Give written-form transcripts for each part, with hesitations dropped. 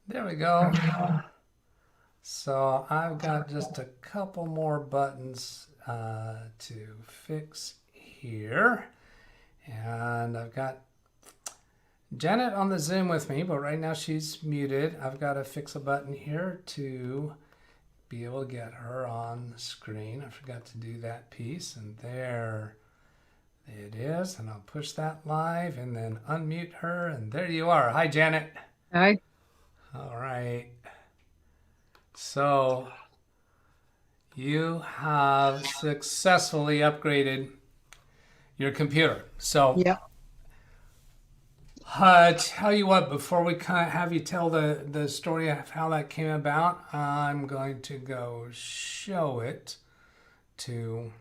There we go. So I've got just a couple more buttons to fix here. And I've got Janet on the Zoom with me, but right now she's muted. I've got to fix a button here to be able to get her on the screen. I forgot to do that piece, and there it is. And I'll push that live and then unmute her, and there you are. Hi, Janet. Hi. All right. So you have successfully upgraded your computer. So Yeah. tell you what, before we kind of have you tell the story of how that came about, I'm going to go show it to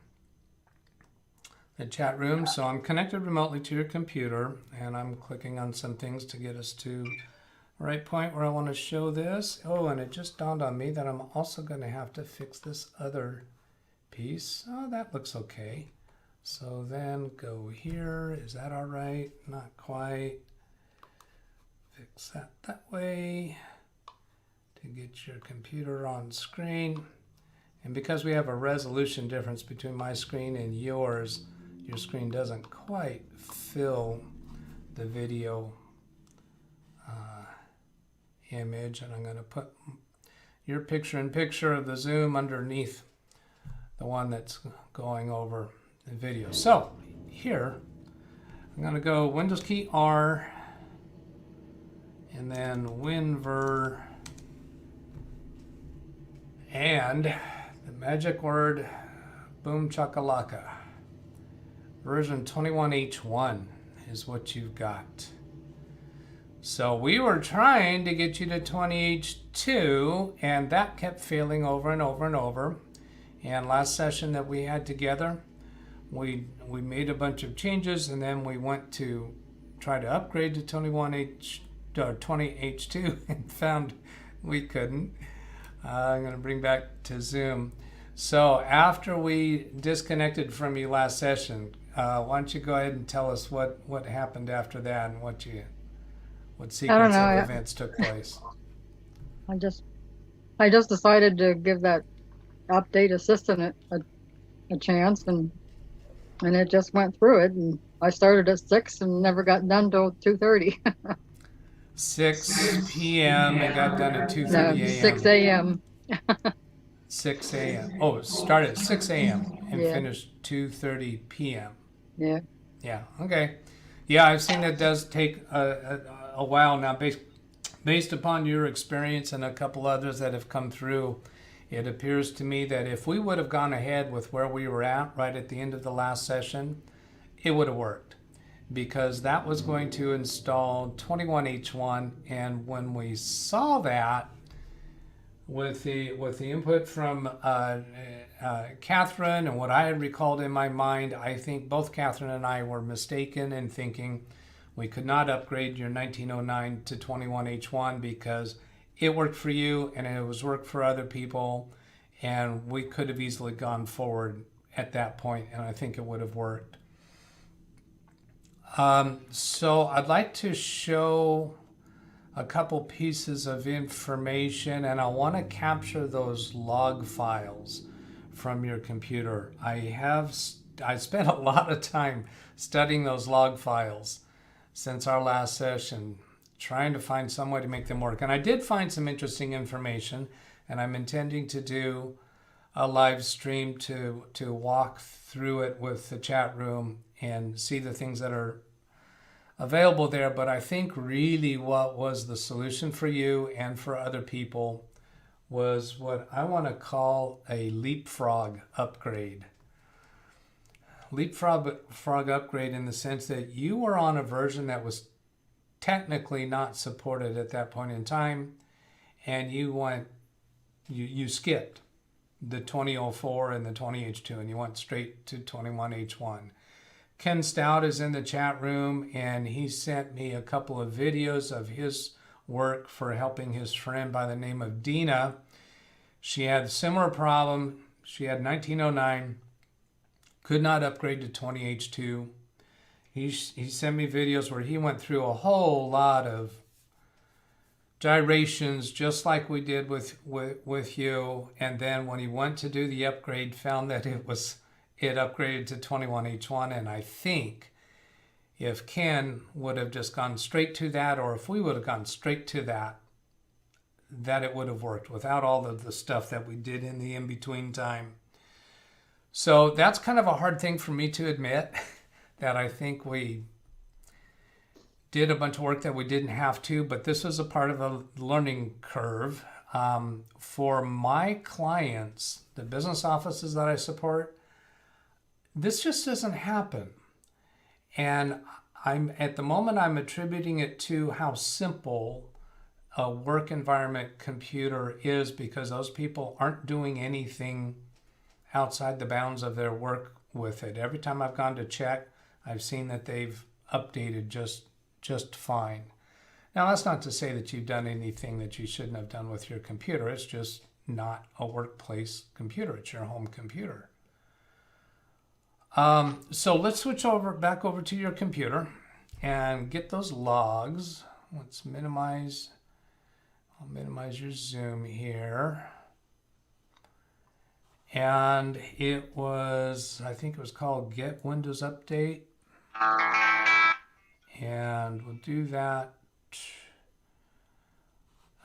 the chat room. So I'm connected remotely to your computer, and I'm clicking on some things to get us to the right point where I want to show this. Oh, and it just dawned on me that I'm also going to have to fix this other piece. Oh, that looks okay. So then go here. Is that all right? Not quite. Fix that way to get your computer on screen. And because we have a resolution difference between my screen and yours, your screen doesn't quite fill the video image. And I'm going to put your picture-in-picture of the Zoom underneath the one that's going over the video. So here, I'm going to go Windows key R, and then WinVer, and the magic word, boom chakalaka. Version 21H1 is what you've got. So we were trying to get you to 20H2, and that kept failing over and over and over. And last session that we had together, we made a bunch of changes, and then we went to try to upgrade to 20H2 and found we couldn't. I'm going to bring back to Zoom. So after we disconnected from you last session, why don't you go ahead and tell us what happened after that and what I don't sequence of know. events took place. I just decided to give that update assistant a chance, and it just went through it. And I started at 6 and never got done till 2:30. 6 p.m. and got done at No, 2:30 6 a.m. a.m. 6 a.m. Oh, it started at 6 a.m. and Yeah. finished 2:30 p.m. Yeah. Yeah. Okay. Yeah, I've seen that does take a while now. Based upon your experience and a couple others that have come through, it appears to me that if we would have gone ahead with where we were at right at the end of the last session, it would have worked, because that was going to install 21H1. And when we saw that with the input from Catherine and what I had recalled in my mind, I think both Catherine and I were mistaken in thinking we could not upgrade your 1909 to 21H1 because it worked for you and it was worked for other people, and we could have easily gone forward at that point, and I think it would have worked. So I'd like to show a couple pieces of information, and I want to capture those log files from your computer. I spent a lot of time studying those log files since our last session, trying to find some way to make them work. And I did find some interesting information, and I'm intending to do a live stream to walk through it with the chat room and see the things that are available there. But I think really what was the solution for you and for other people was what I want to call a leapfrog upgrade. Leapfrog upgrade in the sense that you were on a version that was technically not supported at that point in time, and you skipped the 2004 and the 20H2 and you went straight to 21H1. Ken Stout is in the chat room, and he sent me a couple of videos of his work for helping his friend by the name of Dina. She had a similar problem. She had 1909, could not upgrade to 20H2. He sent me videos where he went through a whole lot of gyrations just like we did with you, and then when he went to do the upgrade, found that it upgraded to 21H1, and I think if Ken would have just gone straight to that, or if we would have gone straight to that it would have worked without all of the stuff that we did in the in-between time. So that's kind of a hard thing for me to admit, that I think we did a bunch of work that we didn't have to, but this was a part of a learning curve. For my clients, the business offices that I support, this just doesn't happen. And at the moment, I'm attributing it to how simple a work environment computer is, because those people aren't doing anything outside the bounds of their work with it. Every time I've gone to check, I've seen that they've updated just fine. Now, that's not to say that you've done anything that you shouldn't have done with your computer. It's just not a workplace computer. It's your home computer. So let's switch back over to your computer and get those logs. Let's minimize. I'll minimize your zoom here. And it was, I think it was called Get Windows Update. And we'll do that.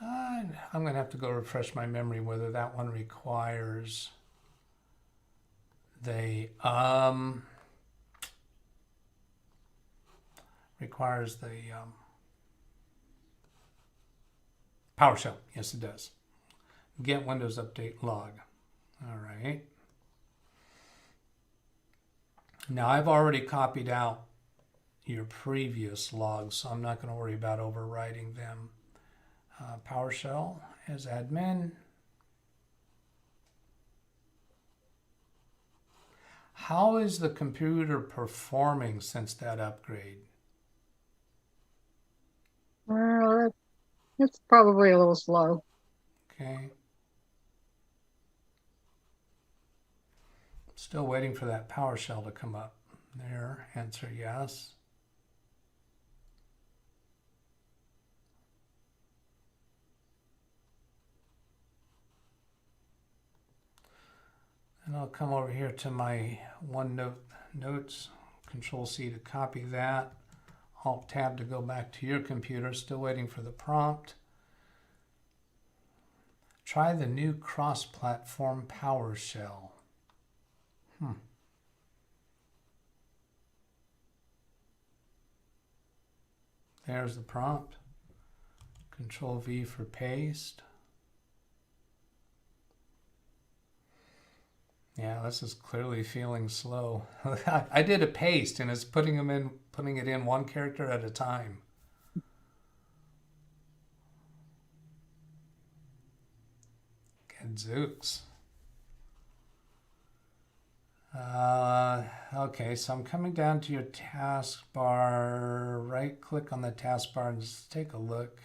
I'm going to have to go refresh my memory whether that one requires the PowerShell. Yes, it does. Get Windows Update log. All right. Now I've already copied out your previous logs, so I'm not going to worry about overwriting them. PowerShell as admin. How is the computer performing since that upgrade? Well, it's probably a little slow. Okay. Still waiting for that PowerShell to come up. There, answer yes. And I'll come over here to my OneNote notes, Control C to copy that, Alt Tab to go back to your computer, still waiting for the prompt. Try the new cross-platform PowerShell. There's the prompt. Control V for paste. Yeah, this is clearly feeling slow. I did a paste and it's putting it in one character at a time. Gadzooks. Okay, so I'm coming down to your taskbar. Right click on the taskbar and just take a look.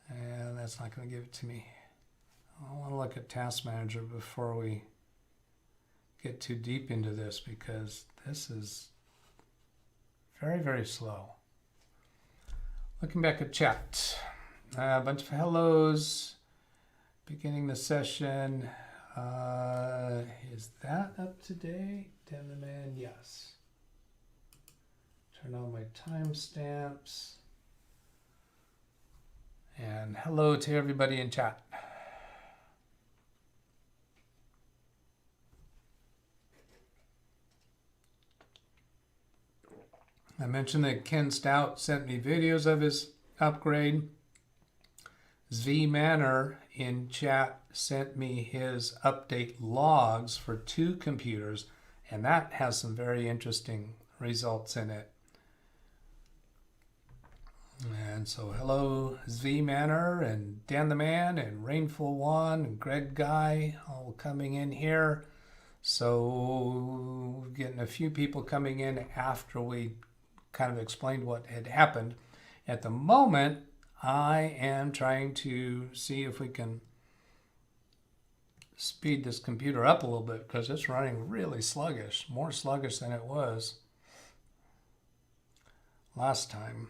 And that's not going to give it to me. I want to look at Task Manager before we get too deep into this, because this is very, very slow. Looking back at chat, a bunch of hellos, beginning the session. Is that up to date? Dan the man, yes. Turn on my timestamps. And hello to everybody in chat. I mentioned that Ken Stout sent me videos of his upgrade. Z Manor in chat sent me his update logs for 2 computers, and that has some very interesting results in it. And so hello Z Manor and Dan the Man and Rainful One and Greg Guy all coming in here. So getting a few people coming in after we kind of explained what had happened. At the moment, I am trying to see if we can speed this computer up a little bit, because it's running really sluggish, more sluggish than it was last time.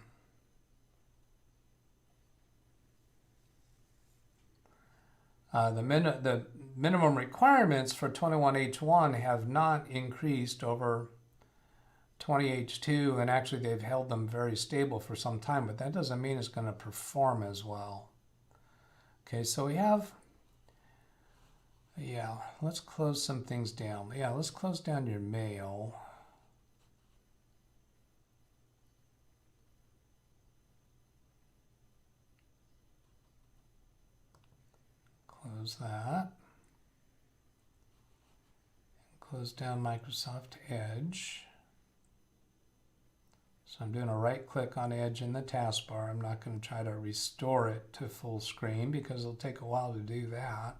The minimum requirements for 21H1 have not increased over 20H2, and actually they've held them very stable for some time, but that doesn't mean it's going to perform as well. Okay, so we have, yeah, let's close some things down. Yeah, let's close down your mail. Close that. Close down Microsoft Edge. So I'm doing a right click on Edge in the taskbar. I'm not going to try to restore it to full screen because it'll take a while to do that.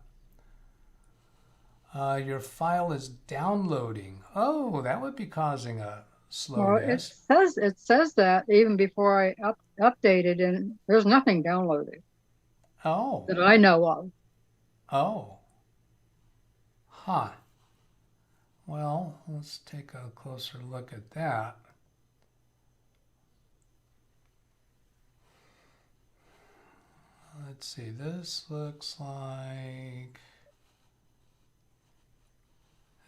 Your file is downloading. Oh, that would be causing a slowness. Well, it says that even before I updated, and there's nothing downloaded Oh. that I know of. Oh. Huh. Well, let's take a closer look at that. Let's see, this looks like,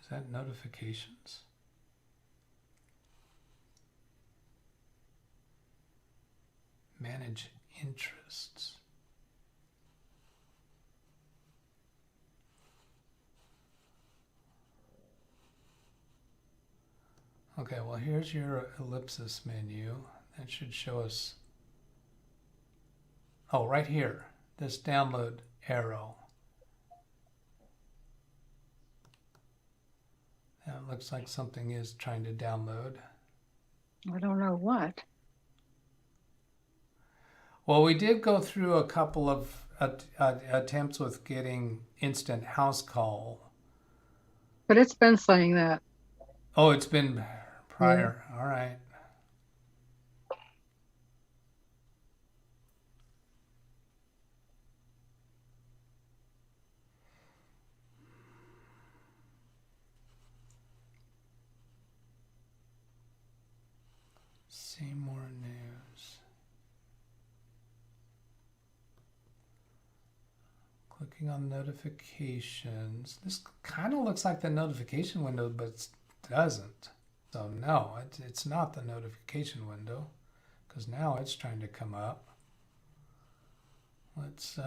is that notifications? Manage interests. Okay, well here's your ellipsis menu. That should show us, oh, right here, this download arrow. That looks like something is trying to download. I don't know what. Well, we did go through a couple of attempts with getting instant house call. But it's been saying that. Oh, it's been prior. Yeah. All right. See more news. Clicking on notifications. This kind of looks like the notification window, but it doesn't. So no, it's not the notification window, because now it's trying to come up. Let's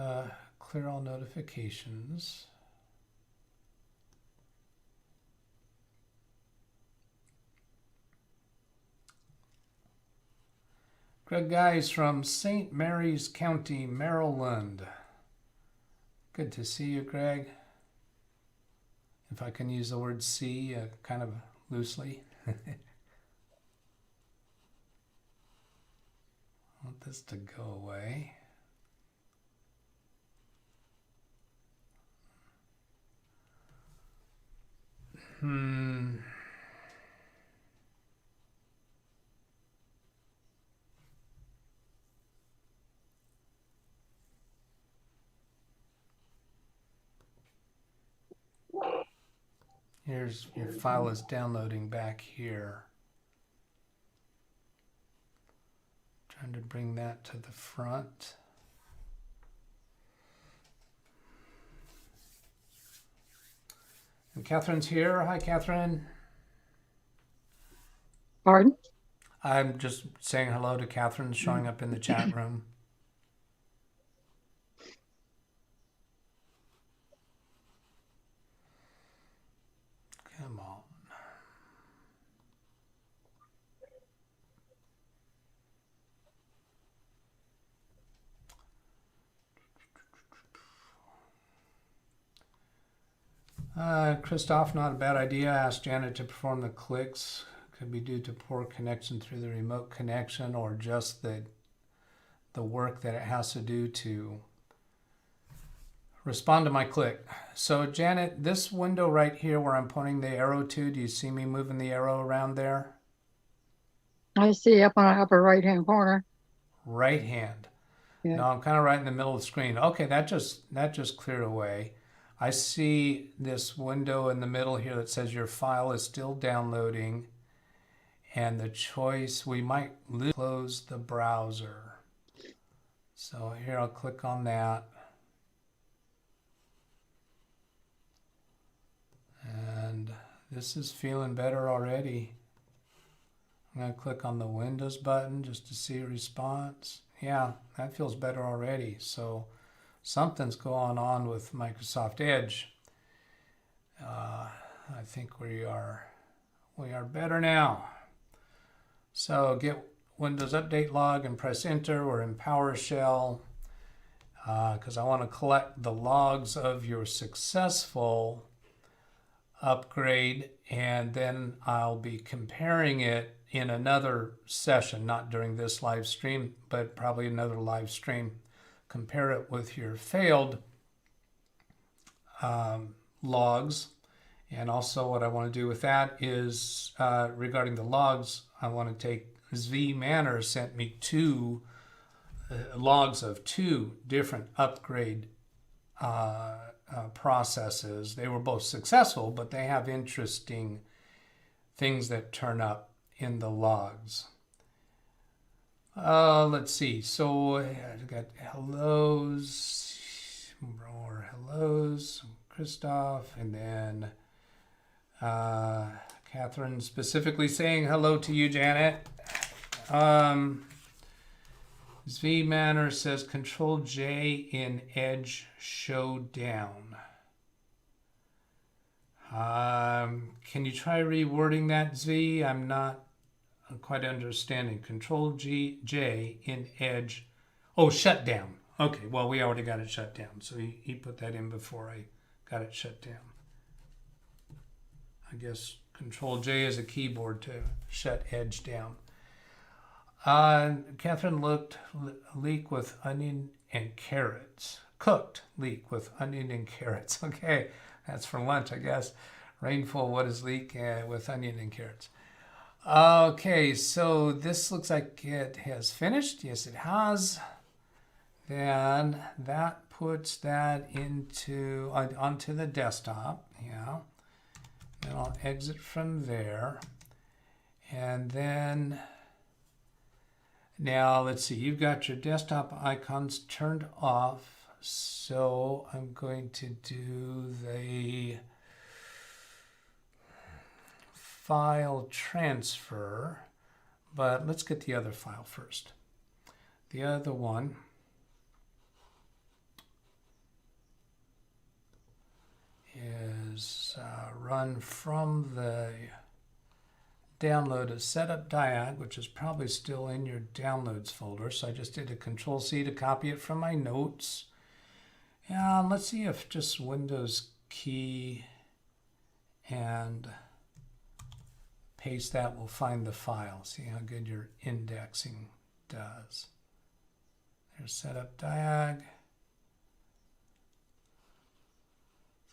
clear all notifications. Greg Guys from St. Mary's County, Maryland. Good to see you, Greg. If I can use the word see kind of loosely. I want this to go away. Here's your file is downloading back here. Trying to bring that to the front. And Catherine's here. Hi, Catherine. Pardon? I'm just saying hello to Catherine, showing up in the chat room. Come on. Christoph, not a bad idea. Asked Janet to perform the clicks. Could be due to poor connection through the remote connection, or just the work that it has to do to respond to my click. So Janet, this window right here where I'm pointing the arrow to, do you see me moving the arrow around there? I see up on the upper right hand corner. Right hand. Yeah. No, I'm kind of right in the middle of the screen. Okay, that just cleared away. I see this window in the middle here that says your file is still downloading, and the choice, we might close the browser. So here I'll click on that. And this is feeling better already. I'm going to click on the Windows button just to see a response. Yeah, that feels better already. So something's going on with Microsoft Edge. I think we are better now. So get Windows Update Log and press Enter. We're in PowerShell because I want to collect the logs of your successful upgrade, and then I'll be comparing it in another session, not during this live stream, but probably another live stream. Compare it with your failed logs. And also what I want to do with that is regarding the logs, I want to take Zvi Manor sent me two logs of two different upgrade processes. They were both successful, but they have interesting things that turn up in the logs. Let's see. So I've got hellos, more hellos, Christoph, and then Catherine specifically saying hello to you, Janet. Zvi Manor says Control J in Edge Showdown. Can you try rewording that, Zvi? I'm not quite understanding. Control J in Edge. Oh, shutdown. Okay, well, we already got it shut down. So he put that in before I got it shut down. I guess Control J is a keyboard to shut Edge down. Catherine leek with onion and carrots. Cooked leek with onion and carrots. Okay, that's for lunch, I guess. Rainfall, what is leek with onion and carrots? Okay, so this looks like it has finished. Yes, it has. Then that puts that onto the desktop. Yeah. Then I'll exit from there. And then now let's see, you've got your desktop icons turned off. So I'm going to do the file transfer, but let's get the other file first. The other one is run from the download a setup diag, which is probably still in your downloads folder. So I just did a Control C to copy it from my notes. And let's see if just Windows key and paste that will find the file. See how good your indexing does. There's setup diag.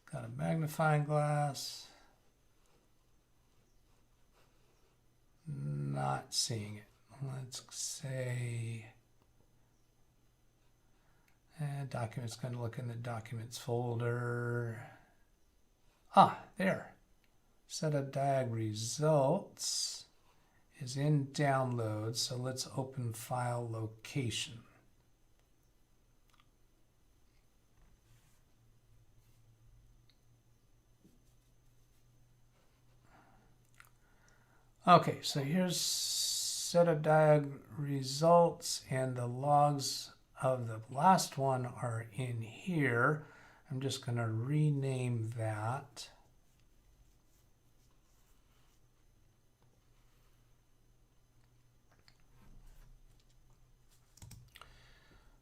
It's got a magnifying glass. Not seeing it. Let's say documents, going to look in the documents folder. Ah, there. Setup diag results is in downloads. So let's open file location. Okay, so here's setup diag results, and the logs of the last one are in here. I'm just going to rename that.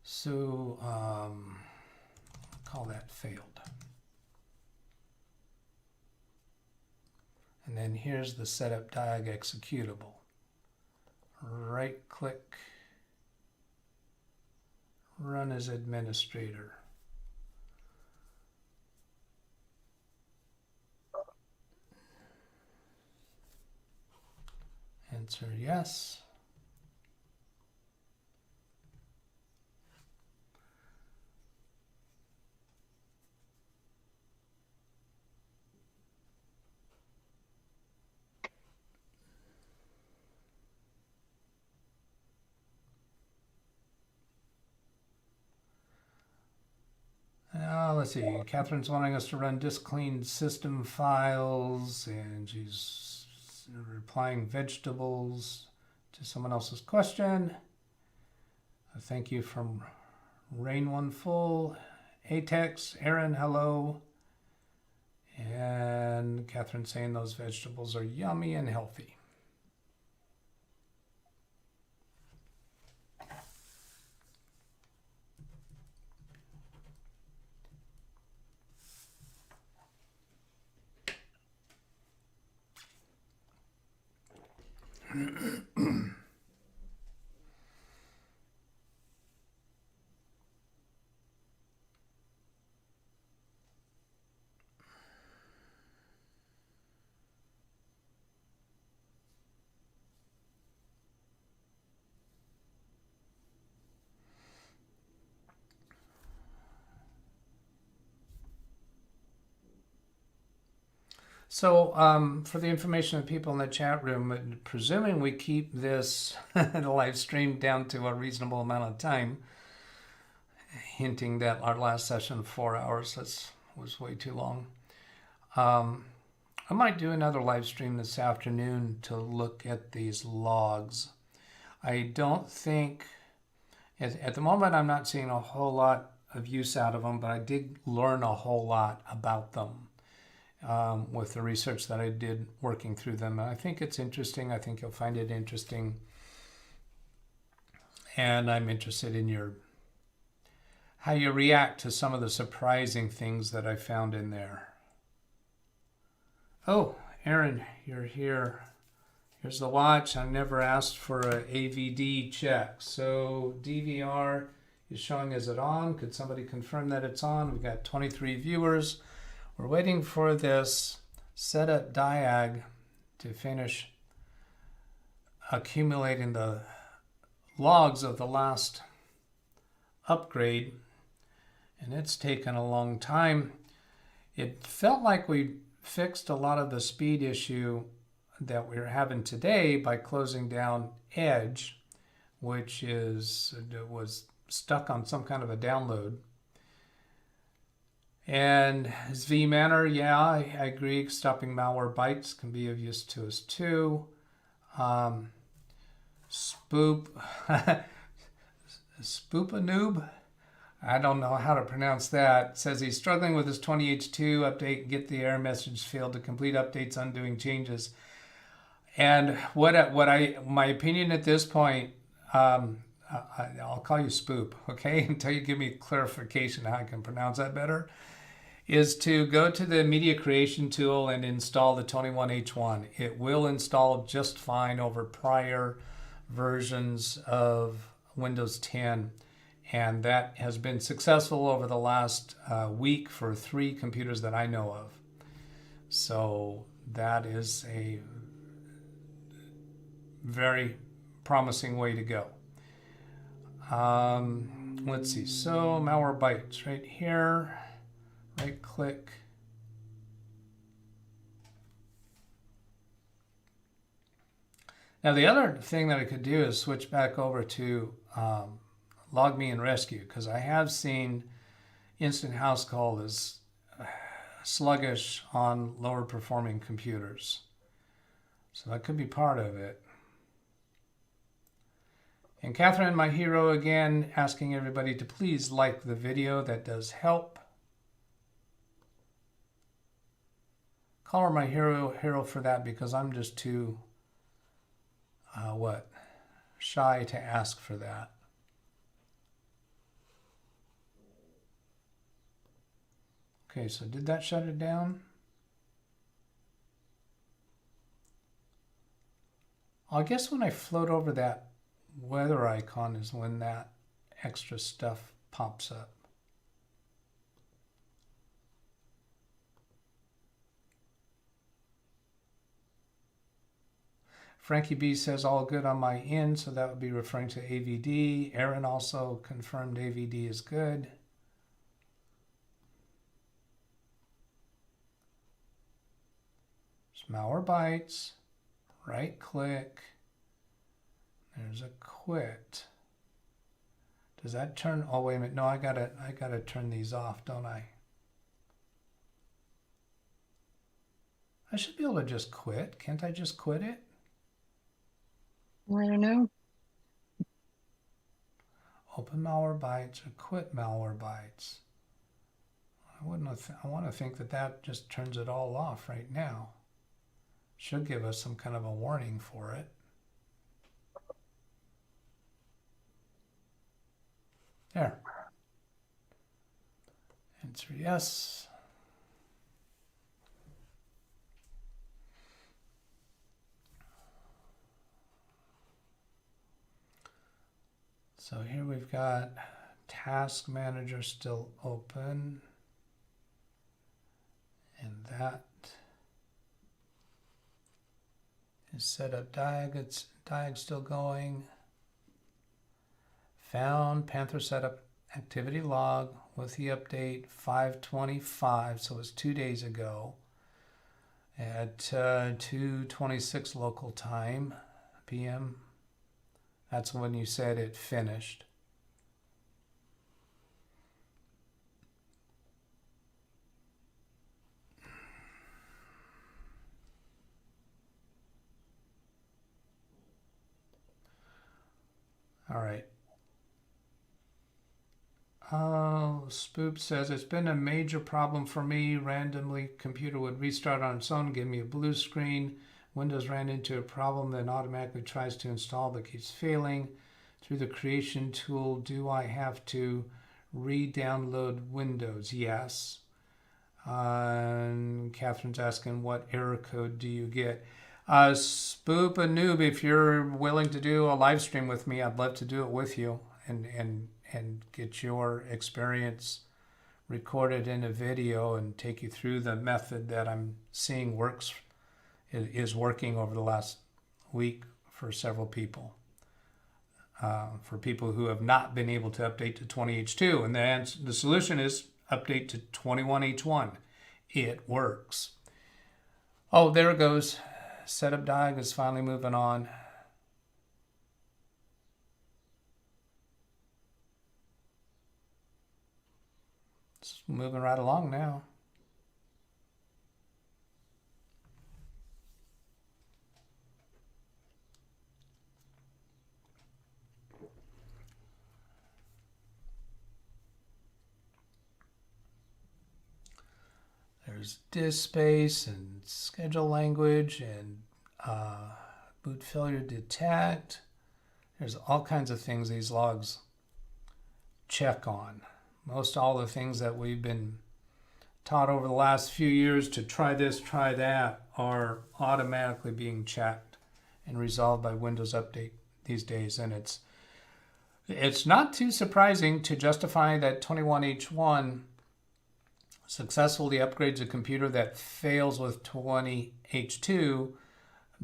So call that failed. And then here's the setup diag executable. Right click, run as administrator. Answer yes. Let's see. Catherine's wanting us to run disk clean system files, and she's replying vegetables to someone else's question. Thank you from Rain One Full, Atex, Aaron, hello. And Catherine saying those vegetables are yummy and healthy. So for the information of people in the chat room, presuming we keep this live stream down to a reasonable amount of time, hinting that our last session, 4 hours, was way too long. I might do another live stream this afternoon to look at these logs. I don't think, at the moment, I'm not seeing a whole lot of use out of them, but I did learn a whole lot about them. With the research that I did working through them. And I think it's interesting. I think you'll find it interesting. And I'm interested in how you react to some of the surprising things that I found in there. Oh, Aaron, you're here. Here's the watch. I never asked for an AVD check. So DVR is showing, is it on? Could somebody confirm that it's on? We've got 23 viewers. We're waiting for this setup diag to finish accumulating the logs of the last upgrade, and it's taken a long time. It felt like we fixed a lot of the speed issue that we're having today by closing down Edge, which was stuck on some kind of a download. And vManner, yeah, I agree. Stopping malware bytes can be of use to us too. Spoop, Spoopanoob, I don't know how to pronounce that. Says he's struggling with his 20H2 update. Get the error message failed to complete updates, undoing changes. And my opinion at this point, I'll call you Spoop, okay? Until you give me clarification how I can pronounce that better. Is to go to the media creation tool and install the 21H1. It will install just fine over prior versions of Windows 10, and that has been successful over the last week for 3 computers that I know of. So that is a very promising way to go. Let's see, so malware bytes right here. Right click. Now the other thing that I could do is switch back over to LogMe and Rescue, because I have seen Instant House Call is sluggish on lower performing computers. So that could be part of it. And Catherine, my hero, again, asking everybody to please like the video. That does help. Call her my hero for that, because I'm just too, shy to ask for that. Okay, so did that shut it down? I guess when I float over that weather icon is when that extra stuff pops up. Frankie B says all good on my end, so that would be referring to AVD. Aaron also confirmed AVD is good. Malware bytes, right click, there's a quit. Does that turn? Oh, wait a minute. No, I gotta turn these off, don't I? I should be able to just quit. Can't I just quit it? I don't know. Open Malwarebytes or quit Malwarebytes. I want to think that just turns it all off right now. Should give us some kind of a warning for it. There. Answer yes. So here we've got Task Manager still open. And that is set up diag. It's diag still going. Found Panther setup activity log with the update 5:25, so it was 2 days ago at 2:26 local time p.m. That's when you said it finished. All right. Spoop says, it's been a major problem for me. Randomly, computer would restart on its own, give me a blue screen. Windows ran into a problem, then automatically tries to install but keeps failing. Through the creation tool, do I have to re-download Windows? Yes. Catherine's asking, what error code do you get? Spoop a noob, if you're willing to do a live stream with me, I'd love to do it with you and get your experience recorded in a video and take you through the method that I'm seeing is working over the last week for several people. For people who have not been able to update to 20H2. And the solution is update to 21H1. It works. Oh, there it goes. Setup diag is finally moving on. It's moving right along now. There's disk space and schedule language and boot failure detect. There's all kinds of things these logs check on. Most all the things that we've been taught over the last few years to try this, try that, are automatically being checked and resolved by Windows Update these days. And it's not too surprising to justify that 21H1 successfully upgrades a computer that fails with 20H2,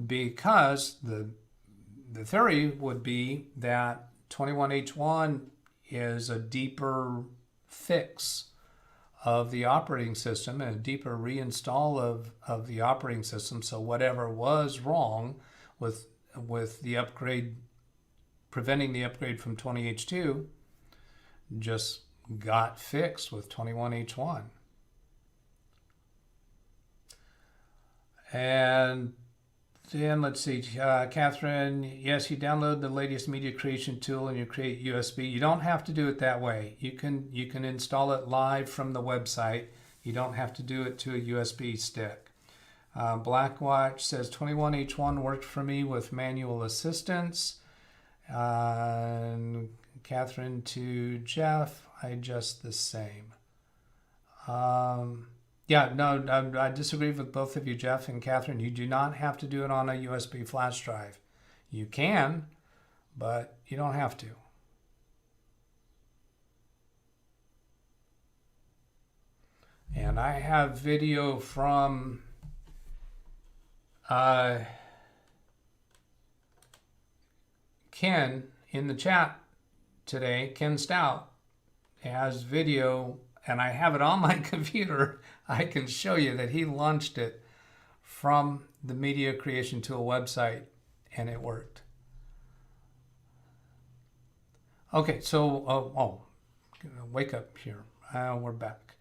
because the theory would be that 21H1 is a deeper fix of the operating system and a deeper reinstall of the operating system. So whatever was wrong with the upgrade, preventing the upgrade from 20H2, just got fixed with 21H1. And then let's see, Catherine, yes, you download the latest media creation tool and you create USB. You don't have to do it that way. You can install it live from the website. You don't have to do it to a USB stick. Blackwatch says 21H1 worked for me with manual assistance. And Catherine to Jeff, I adjust the same. Yeah, no, I disagree with both of you, Jeff and Catherine. You do not have to do it on a USB flash drive. You can, but you don't have to. And I have video from Ken in the chat today. Ken Stout has video, and I have it on my computer. I can show you that he launched it from the Media Creation Tool website, and it worked. Okay, so, wake up here. We're back.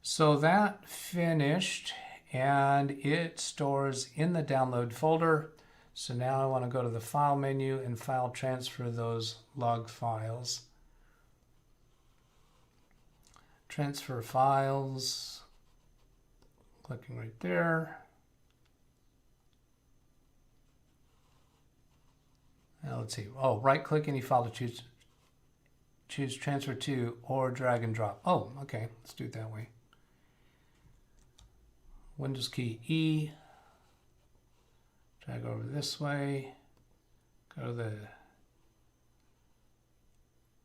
So that finished, and it stores in the download folder. So now I want to go to the file menu and file transfer those log files. Transfer files, clicking right there. Now let's see. Oh, right click any file to choose transfer to or drag and drop. Oh, okay. Let's do it that way. Windows key E. Drag over this way. Go to the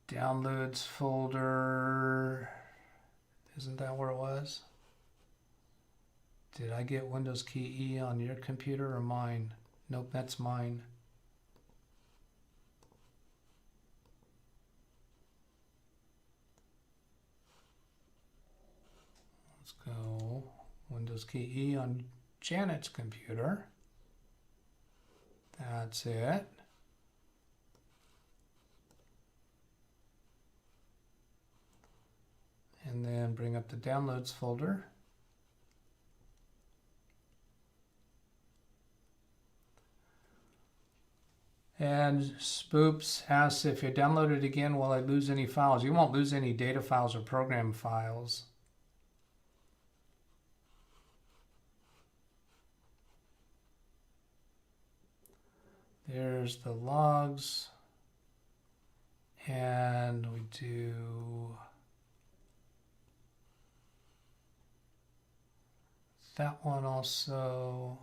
downloads folder. Isn't that where it was? Did I get Windows key E on your computer or mine? Nope, that's mine. Let's go Windows key E on Janet's computer. That's it. And then bring up the downloads folder. And Spoops asks, if you download it again, will I lose any files? You won't lose any data files or program files. There's the logs. And we do that one also.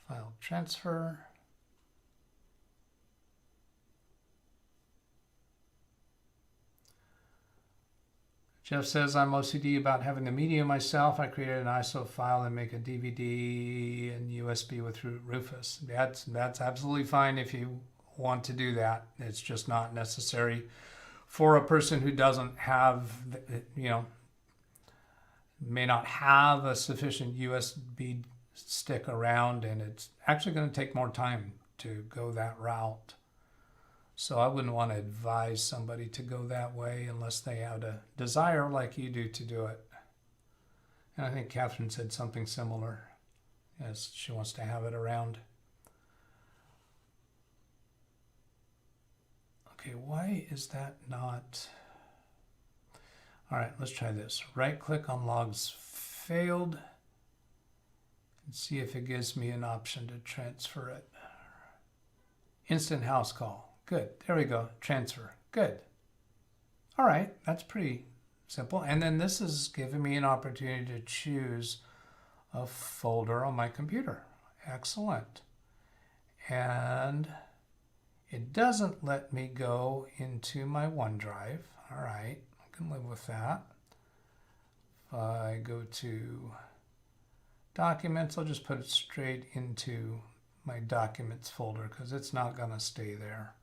File transfer. Jeff says, I'm OCD about having the media myself. I created an ISO file and make a DVD and USB with Rufus. That's absolutely fine if you want to do that. It's just not necessary for a person who doesn't have, may not have a sufficient USB stick around, and it's actually going to take more time to go that route. So I wouldn't want to advise somebody to go that way unless they had a desire like you do to do it. And I think Catherine said something similar, as she wants to have it around. Okay, why is that not? All right, let's try this. Right click on logs failed and see if it gives me an option to transfer it. Instant house call. Good. There we go. Transfer. Good. All right. That's pretty simple. And then this is giving me an opportunity to choose a folder on my computer. Excellent. And it doesn't let me go into my OneDrive. All right. I can live with that. If I go to Documents, I'll just put it straight into my Documents folder because it's not going to stay there.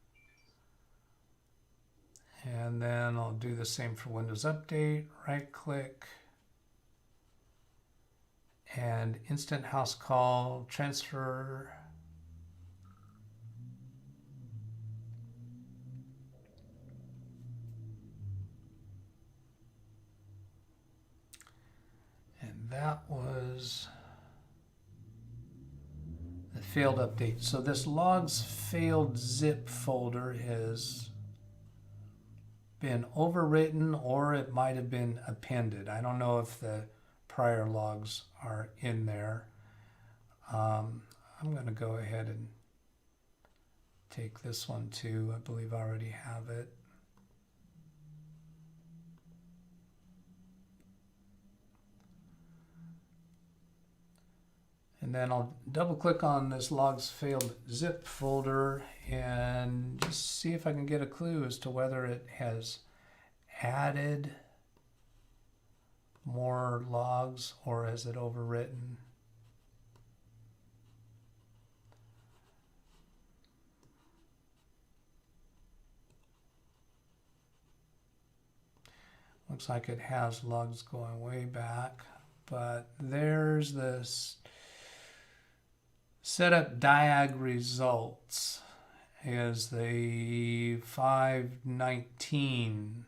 And then I'll do the same for Windows Update, right click, and Instant House Call, transfer. And that was the failed update. So this logs failed zip folder has been overwritten, or it might have been appended. I don't know if the prior logs are in there. I'm going to go ahead and take this one too. I believe I already have it. And then I'll double click on this logs failed zip folder and just see if I can get a clue as to whether it has added more logs or has it overwritten. Looks like it has logs going way back, but there's this Set up diag results is the 519.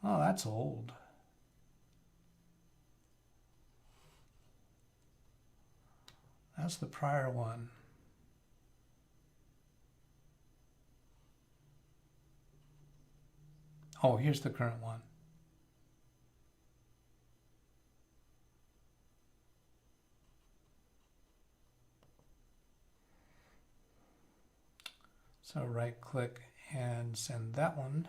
Oh, that's old. That's the prior one. Oh, here's the current one. So right click and send that one.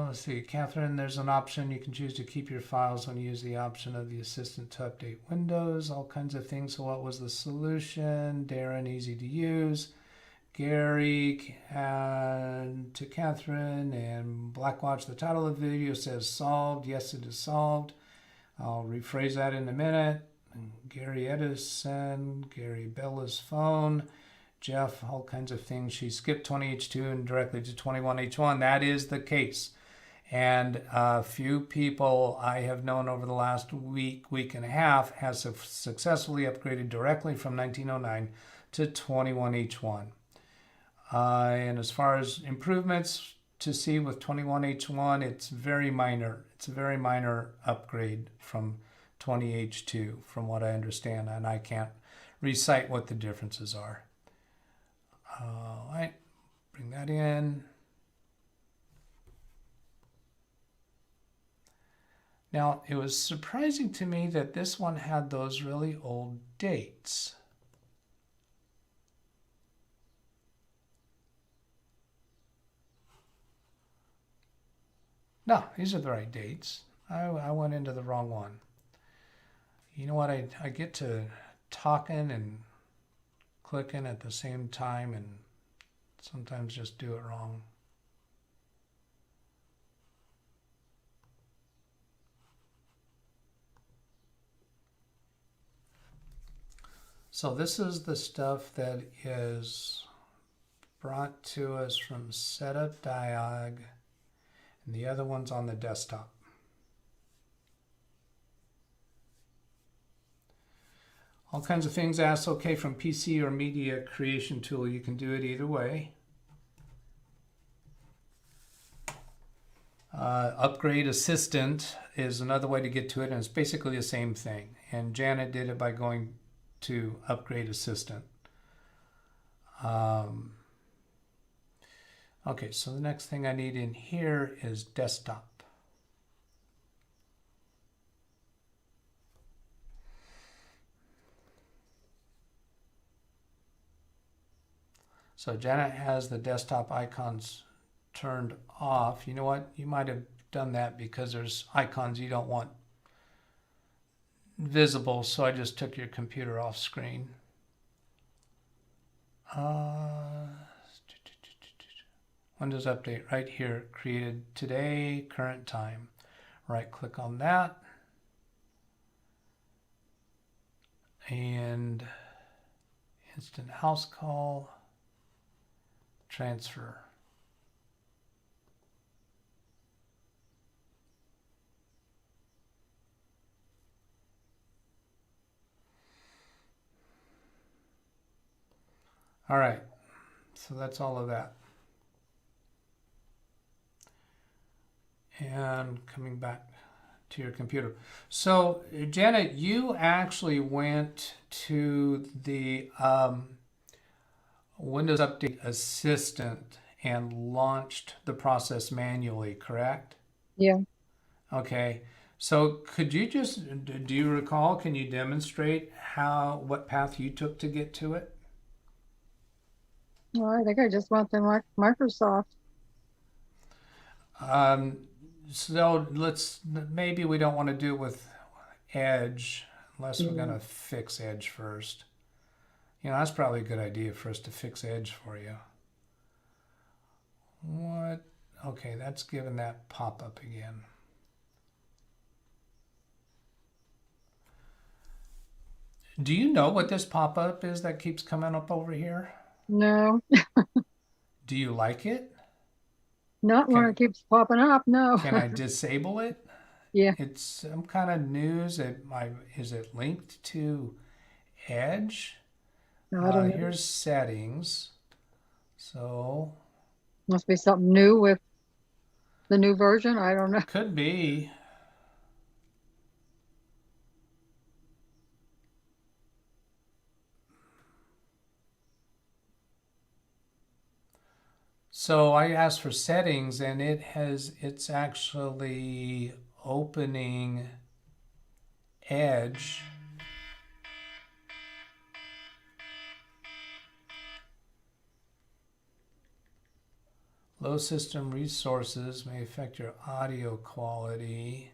Let's see, Catherine, there's an option you can choose to keep your files when you use the option of the assistant to update Windows, all kinds of things. So what was the solution? Darren, easy to use. Gary, and to Catherine, and Blackwatch, the title of the video says solved. Yes, it is solved. I'll rephrase that in a minute. Gary Edison, Gary Bella's phone, Jeff, all kinds of things. She skipped 20H2 and directly to 21H1. That is the case. And a few people I have known over the last week and a half has successfully upgraded directly from 1909 to 21H1. And as far as improvements to see with 21H1, it's very minor. It's a very minor upgrade from 20H2 from what I understand, and I can't recite what the differences are. All right, bring that in. Now, it was surprising to me that this one had those really old dates. No, these are the right dates. I went into the wrong one. You know what? I get to talking and clicking at the same time and sometimes just do it wrong. So this is the stuff that is brought to us from Setup Diag, and the other one's on the desktop. All kinds of things asked, okay, from PC or media creation tool. You can do it either way. Upgrade Assistant is another way to get to it, and it's basically the same thing. And Janet did it by going to Upgrade Assistant. Okay, so the next thing I need in here is desktop. So Janet has the desktop icons turned off. You know what? You might have done that because there's icons you don't want visible, so I just took your computer off screen. Windows Update right here, created today, current time. Right click on that. And instant house call, transfer. All right, so that's all of that. And coming back to your computer. So Janet, you actually went to the Windows Update Assistant and launched the process manually, correct? Yeah. Okay. So could you just, do you recall, can you demonstrate what path you took to get to it? Well, I think I just went to Microsoft. So maybe we don't want to do it with Edge unless we're going to fix Edge first. You know, that's probably a good idea for us to fix Edge for you. What? Okay, that's given that pop-up again. Do you know what this pop-up is that keeps coming up over here? No. Do you like it? Not when it keeps popping up, no. Can I disable it? Yeah, it's some kind of news. Is it linked to Edge? I don't know. Here's settings. So Must be something new with the new version. I don't know. could be. So I asked for settings and it's actually opening Edge. Low system resources may affect your audio quality.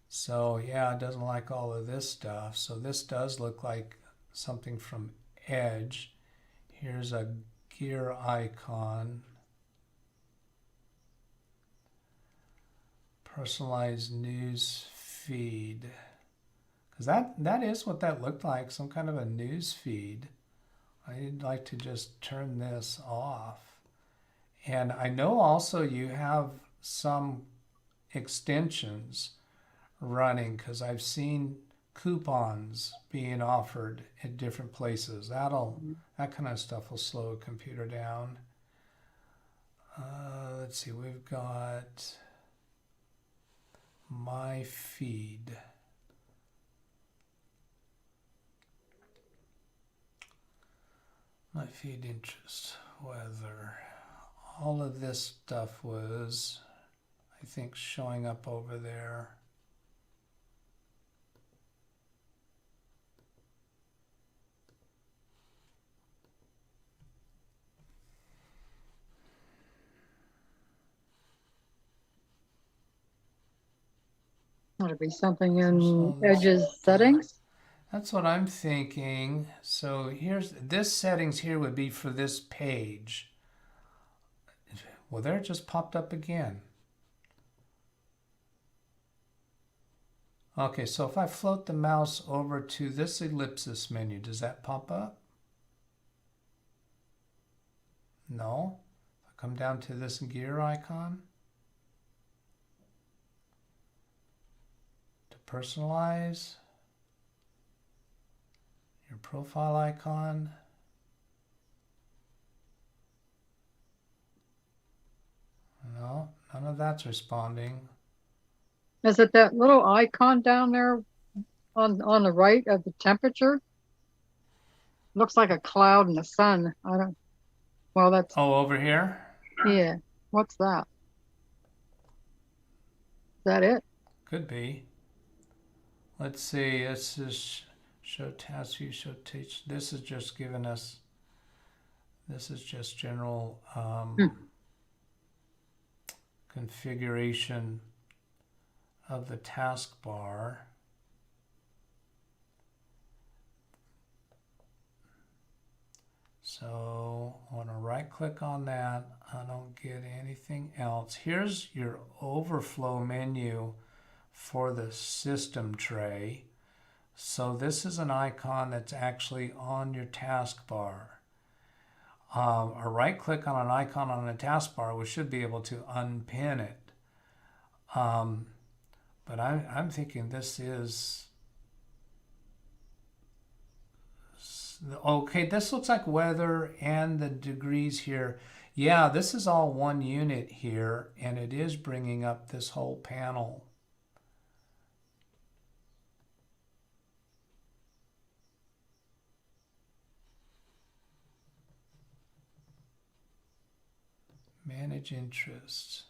So yeah, it doesn't like all of this stuff. So this does look like something from Edge. Here's a gear icon. Personalized news feed. Because that is what that looked like, some kind of a news feed. I'd like to just turn this off. And I know also you have some extensions running because I've seen coupons being offered at different places. That kind of stuff will slow a computer down. Let's see, we've got my feed. My feed interest, weather. All of this stuff was, I think, showing up over there. Ought to be something in Edge's settings. That's what I'm thinking. So here's this settings here would be for this page. Well, there it just popped up again. Okay, so if I float the mouse over to this ellipsis menu, does that pop up? No. If I come down to this gear icon, to personalize, your profile icon. No, none of that's responding. Is it that little icon down there on the right of the temperature? Looks like a cloud in the sun. I don't. Well, that's. Oh, over here? Yeah. What's that? Is that it? Could be. Let's see. This is show task view, show teach. This is just giving us. This is just general configuration of the taskbar. So I want to right click on that. I don't get anything else. Here's your overflow menu for the system tray. So this is an icon that's actually on your taskbar. A right click on an icon on a taskbar, we should be able to unpin it. But I'm thinking this is, okay, this looks like weather and the degrees here. Yeah, this is all one unit here, and it is bringing up this whole panel. Manage interests.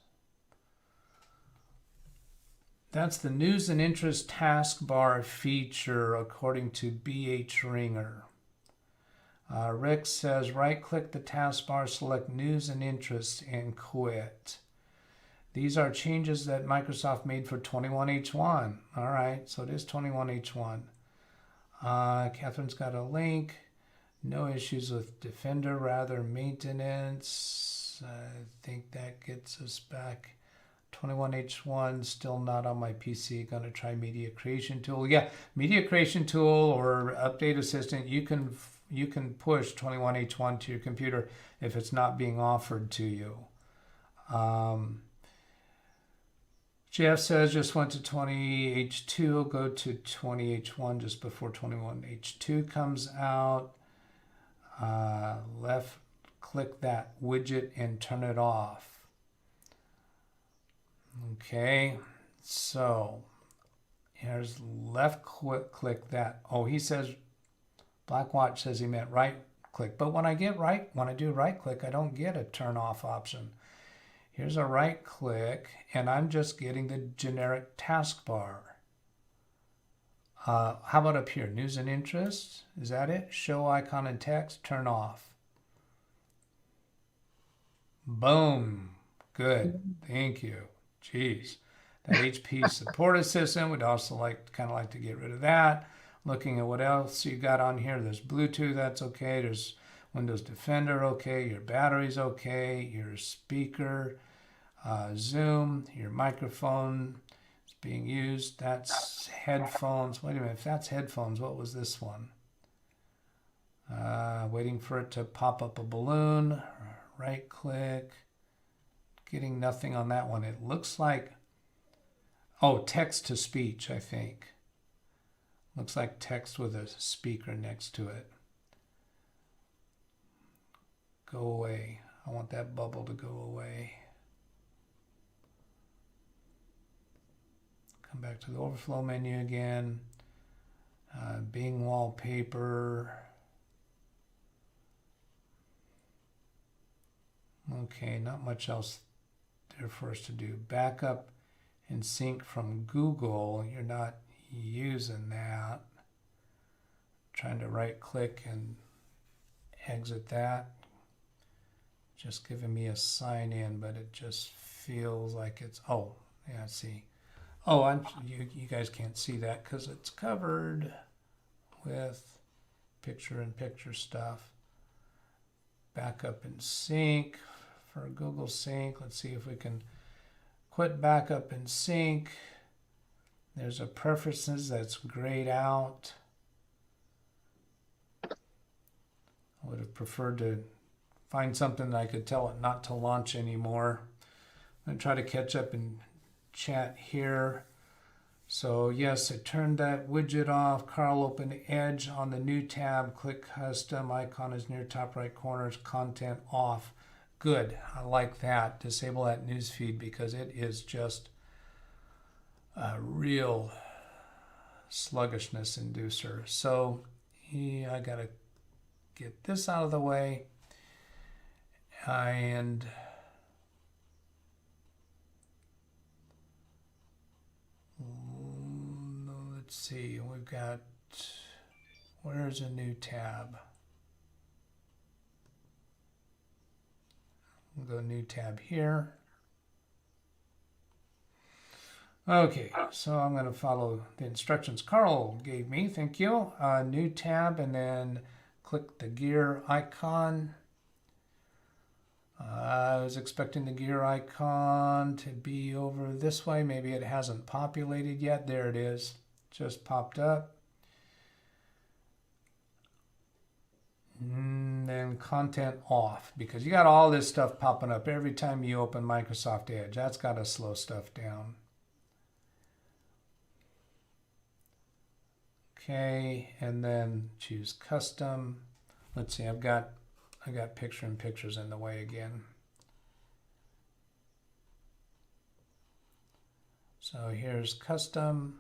That's the news and interest taskbar feature according to BH Ringer. Rick says right click the taskbar, select news and interest and quit. These are changes that Microsoft made for 21H1. All right, so it is 21H1. Catherine's got a link. No issues with Defender, rather maintenance. I think that gets us back. 21H1, still not on my PC. Going to try Media Creation Tool. Yeah, Media Creation Tool or Update Assistant, you can push 21H1 to your computer if it's not being offered to you. Jeff says just went to 20H2. Go to 20H1 just before 21H2 comes out. Left click that widget and turn it off. Okay, so here's left click that. Oh, he says, Blackwatch says he meant right click. But when I do right click, I don't get a turn off option. Here's a right click, and I'm just getting the generic taskbar. How about up here? News and interest. Is that it? Show icon and text. Turn off. Boom. Good. Thank you. Jeez. That HP support assistant, would also kind of like to get rid of that. Looking at what else you got on here. There's Bluetooth, that's okay. There's Windows Defender, okay. Your battery's okay. Your speaker, Zoom, your microphone is being used. That's headphones. Wait a minute, if that's headphones, what was this one? Waiting for it to pop up a balloon. Right click. Getting nothing on that one. It looks like, oh, text to speech, I think. Looks like text with a speaker next to it. Go away. I want that bubble to go away. Come back to the overflow menu again. Bing wallpaper. Okay, not much else there for us to do. Backup and sync from Google. You're not using that. Trying to right click and exit that. Just giving me a sign in, but it just feels like it's, oh, yeah, see. Oh, you guys can't see that because it's covered with picture-in-picture stuff. Backup and sync for Google Sync. Let's see if we can quit backup and sync. There's a preferences that's grayed out. I would have preferred to find something that I could tell it not to launch anymore. I'm going to try to catch up in chat here. So yes, I turned that widget off. Carl opened Edge on the new tab. Click custom. Icon is near top right corner. Content off. Good. I like that. Disable that news feed because it is just a real sluggishness inducer. So yeah, I got to get this out of the way. And let's see, we've got, where's a new tab? We'll go new tab here. Okay, so I'm going to follow the instructions Carl gave me. Thank you. New tab, and then click the gear icon. I was expecting the gear icon to be over this way. Maybe it hasn't populated yet. There it is. Just popped up. And then content off, because you got all this stuff popping up every time you open Microsoft Edge. That's got to slow stuff down. Okay, and then choose custom. Let's see, I got picture in pictures in the way again. So here's custom.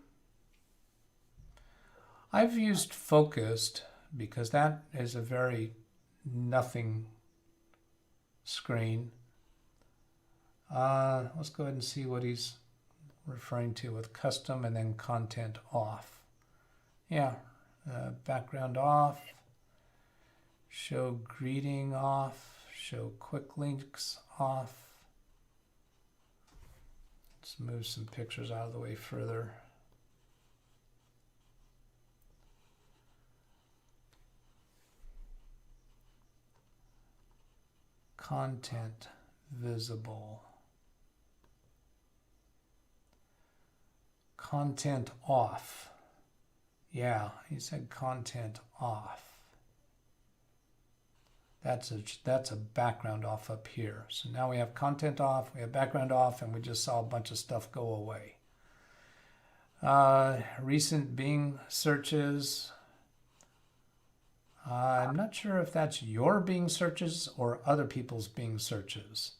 I've used focused because that is a very nothing screen. Let's go ahead and see what he's referring to with custom and then content off. Yeah, background off, show greeting off, show quick links off. Let's move some pictures out of the way further. Content visible. Content off. Yeah, he said content off. That's a background off up here. So now we have content off, we have background off, and we just saw a bunch of stuff go away. Recent Bing searches. I'm not sure if that's your Bing searches or other people's Bing searches.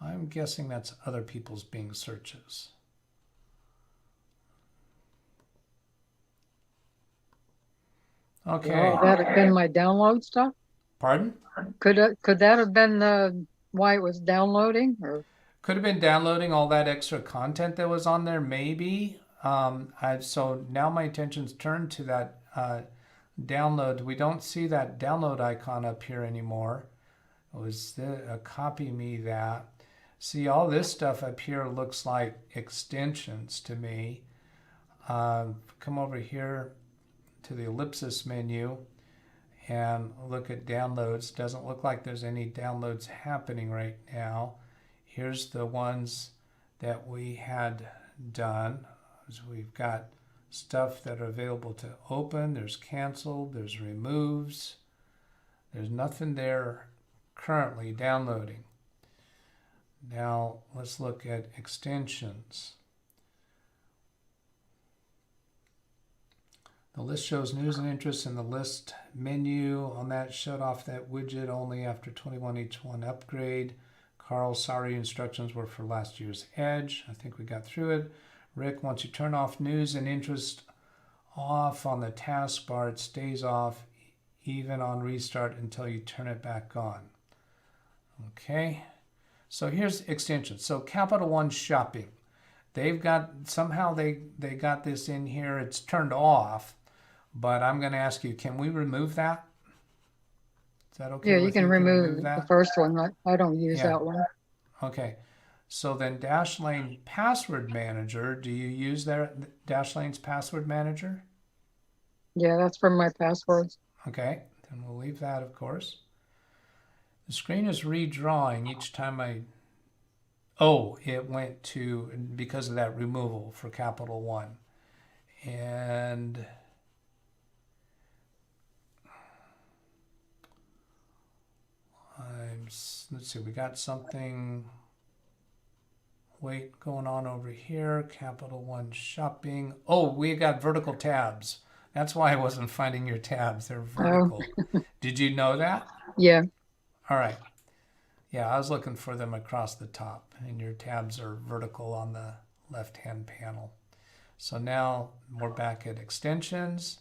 I'm guessing that's other people's Bing searches. Okay. Would that have been my download stuff? Pardon? Could that have been why it was downloading? Or Could have been downloading all that extra content that was on there, maybe. So now my attention's turned to that download. We don't see that download icon up here anymore. It was copy me that. See, all this stuff up here looks like extensions to me. Come over here to the ellipsis menu and look at downloads. Doesn't look like there's any downloads happening right now. Here's the ones that we had done. So we've got stuff that are available to open. There's canceled. There's removes. There's nothing there currently downloading. Now let's look at extensions. The list shows news and interest in the list menu. On that, shut off that widget only after 21H1 upgrade. Carl, sorry, instructions were for last year's Edge. I think we got through it. Rick, once you turn off news and interest off on the taskbar, it stays off even on restart until you turn it back on. Okay, so here's extensions. So Capital One Shopping. They've got, somehow they got this in here. It's turned off, but I'm going to ask you, can we remove that? Is that okay? yeah, you can remove the first one. I don't use that one. Okay. So then Dashlane Password Manager, do you use Dashlane's Password Manager? Yeah, that's for my passwords. Okay, then we'll leave that, of course. The screen is redrawing each time it went to, because of that removal for Capital One. And let's see, we got something going on over here. Capital One Shopping. Oh, we got vertical tabs. That's why I wasn't finding your tabs. They're vertical. Did you know that? Yeah. All right. Yeah, I was looking for them across the top, and your tabs are vertical on the left-hand panel. So now we're back at extensions.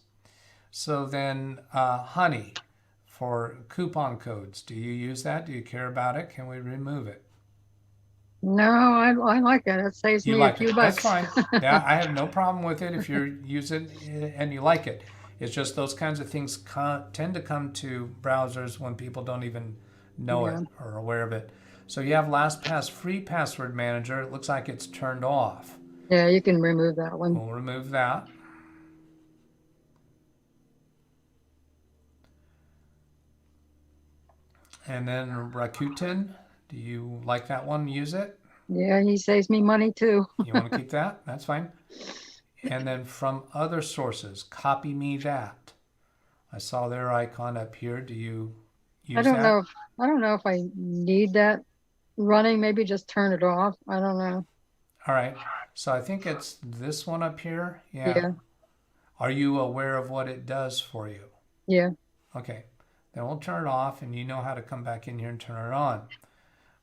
So then Honey for coupon codes. Do you use that? Do you care about it? Can we remove it? No, I like it. It saves me a few bucks. That's fine. Yeah, I have no problem with it if you're using it and you like it. It's just those kinds of things tend to come to browsers when people don't even know it or are aware of it. So you have LastPass Free Password Manager. It looks like it's turned off. Yeah, you can remove that one. We'll remove that. And then Rakuten. Do you like that one? Use it? Yeah, he saves me money too. You want to keep that? That's fine. And then from other sources, copy me that. I saw their icon up here. Do you use that? I don't know if I need that running. Maybe just turn it off. I don't know. All right. So I think it's this one up here. Yeah. Are you aware of what it does for you? Yeah. Okay. Then we'll turn it off, and you know how to come back in here and turn it on.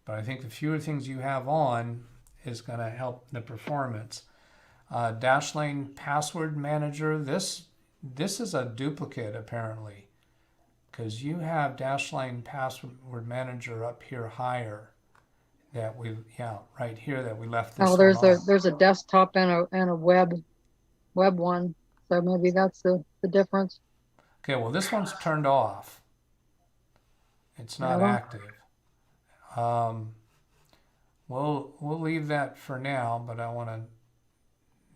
But I think the fewer things you have on is going to help the performance. Dashlane Password Manager. This is a duplicate apparently, because you have Dashlane Password Manager up here higher. That we right here that we left this. Oh, there's a desktop and a web one. So maybe that's the difference. Okay. Well, this one's turned off. It's not active. We'll leave that for now, but I want to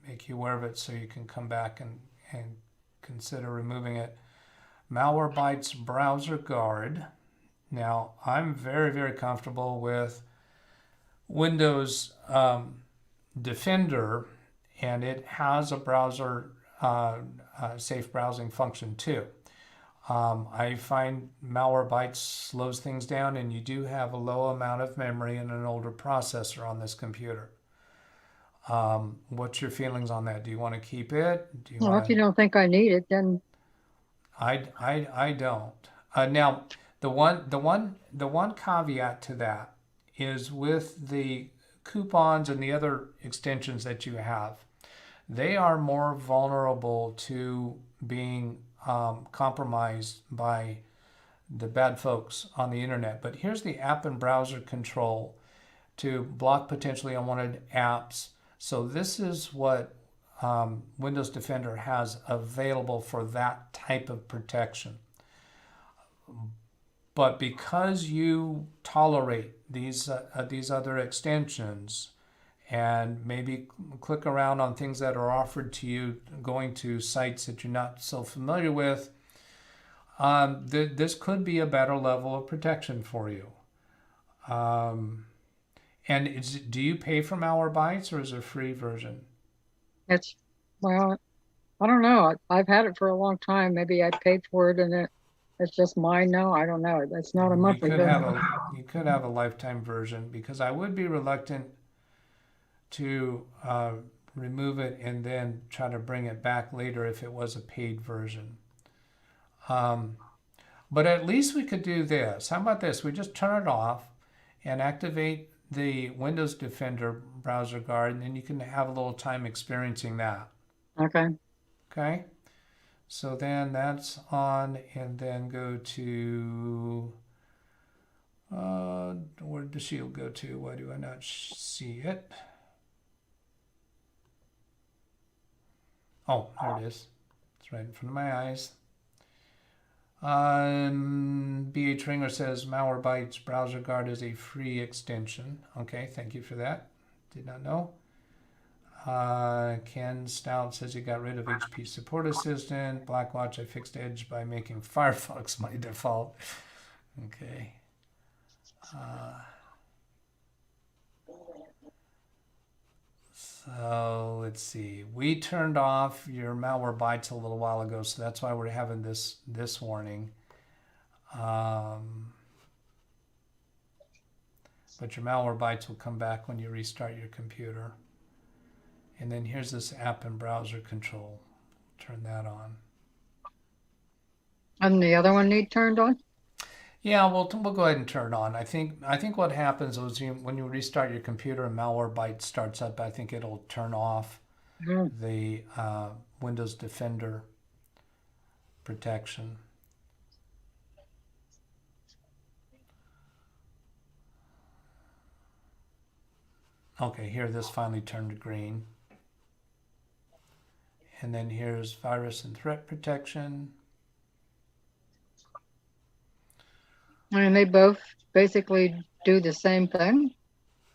make you aware of it so you can come back and consider removing it. Malwarebytes Browser Guard. Now, I'm very, very comfortable with Windows Defender, and it has a browser safe browsing function too. I find Malwarebytes slows things down, and you do have a low amount of memory and an older processor on this computer. What's your feelings on that? Do you want to keep it? Do you Well, want if to? you don't think I need it, then I don't. Now, the one caveat to that is with the coupons and the other extensions that you have, they are more vulnerable to being compromised by the bad folks on the internet. But here's the app and browser control to block potentially unwanted apps. So this is what Windows Defender has available for that type of protection. But because you tolerate these other extensions and maybe click around on things that are offered to you, going to sites that you're not so familiar with, this could be a better level of protection for you. And do you pay for Malwarebytes, or is it a free version? it's, well, I don't know. I've had it for a long time. Maybe I paid for it and it's just mine now. I don't know. It's not a You monthly could bill. have a lifetime version, because I would be reluctant to remove it and then try to bring it back later if it was a paid version. But at least we could do this. How about this? We just turn it off and activate the Windows Defender browser guard, and then you can have a little time experiencing that. Okay. Okay? So then that's on, and then go to, where did the shield go to? Why do I not see it? Oh, there it is. It's right in front of my eyes. BH Ringer says Malwarebytes Browser Guard is a free extension. Okay, thank you for that. Did not know. Ken Stout says he got rid of HP Support Assistant. Blackwatch, I fixed Edge by making Firefox my default. Okay. So let's see. We turned off your Malwarebytes a little while ago, so that's why we're having this warning. But your Malwarebytes will come back when you restart your computer. And then here's this app and browser control. Turn that on. And the other one need turned on? Yeah, we'll go ahead and turn it on. I think what happens is when you restart your computer and Malwarebytes starts up, I think it'll turn off the Windows Defender protection. Okay, here this finally turned to green. And then here's virus and threat protection. And they both basically do the same thing?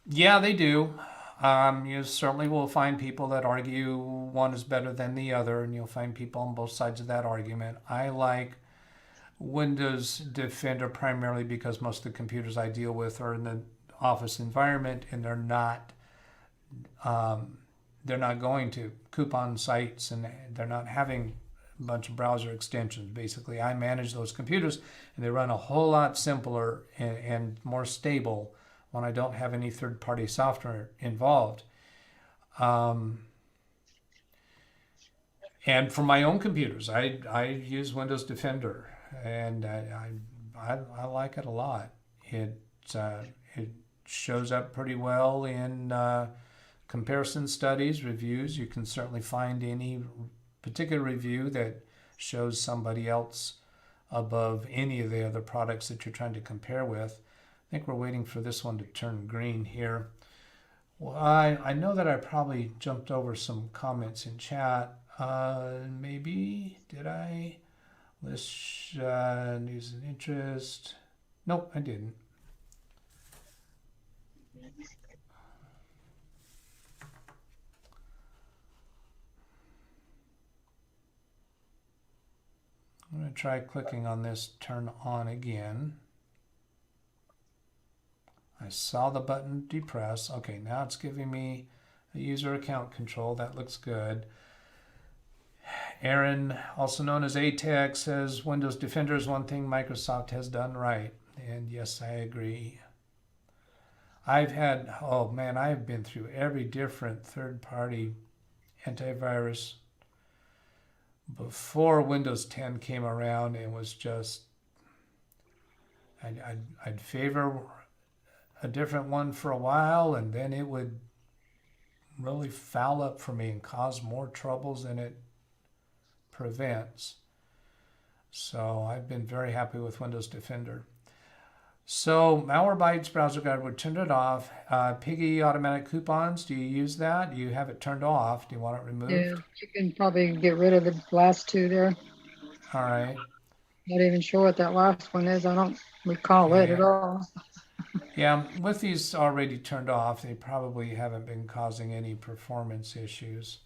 Yeah, they do. You certainly will find people that argue one is better than the other, and you'll find people on both sides of that argument. I like Windows Defender primarily because most of the computers I deal with are in the office environment, and they're not going to coupon sites, and they're not having a bunch of browser extensions. Basically, I manage those computers, and they run a whole lot simpler and more stable when I don't have any third-party software involved. And for my own computers, I use Windows Defender, and I like it a lot. It shows up pretty well in comparison studies, reviews. You can certainly find any particular review that shows somebody else above any of the other products that you're trying to compare with. I think we're waiting for this one to turn green here. Well, I know that I probably jumped over some comments in chat. Maybe did I? List news and interest. Nope, I didn't. I'm going to try clicking on this turn on again. I saw the button depress. Okay, now it's giving me a user account control. That looks good. Aaron, also known as ATEX, says Windows Defender is one thing Microsoft has done right. And yes, I agree. I've had, oh man, I've been through every different third-party antivirus before Windows 10 came around, and was just, I'd favor a different one for a while, and then it would really foul up for me and cause more troubles than it prevents. So I've been very happy with Windows Defender. So Malwarebytes browser guide would turn it off. Piggy automatic coupons, do you use that? Do you have it turned off? Do you want it removed? Yeah, you can probably get rid of the last two there. All right. Not even sure what that last one is. I don't recall it at all. Yeah, with these already turned off, they probably haven't been causing any performance issues.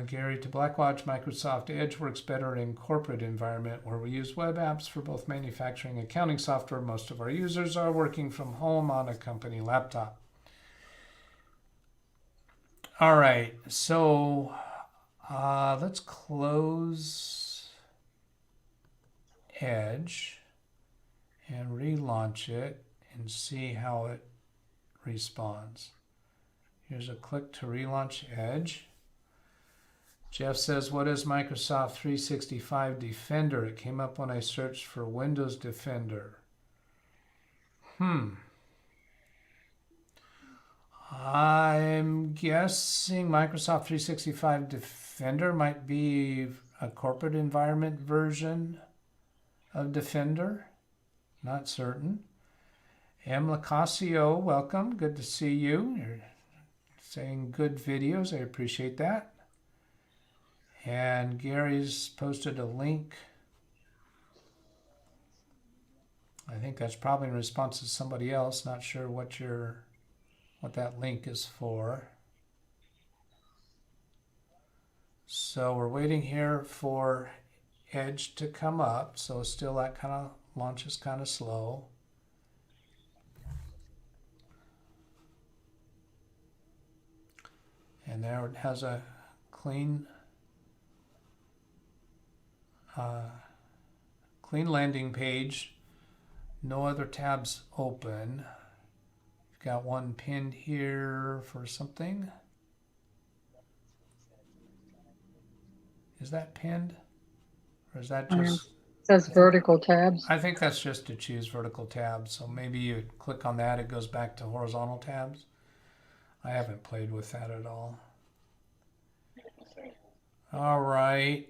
Gary, to Blackwatch, Microsoft Edge works better in corporate environment where we use web apps for both manufacturing and accounting software. Most of our users are working from home on a company laptop. All right, so let's close Edge and relaunch it and see how it responds. Here's a click to relaunch Edge. Jeff says, what is Microsoft 365 Defender? It came up when I searched for Windows Defender. I'm guessing Microsoft 365 Defender might be a corporate environment version of Defender. Not certain. M. Lacasio, welcome. Good to see you. You're saying good videos. I appreciate that. And Gary's posted a link. I think that's probably in response to somebody else. Not sure what that link is for. So we're waiting here for Edge to come up. So still that kind of launch is kind of slow. And there it has a clean landing page. No other tabs open. You've got one pinned here for something. Is that pinned? Or is that just... It says vertical tabs. I think that's just to choose vertical tabs. So maybe you click on that, it goes back to horizontal tabs. I haven't played with that at all. All right.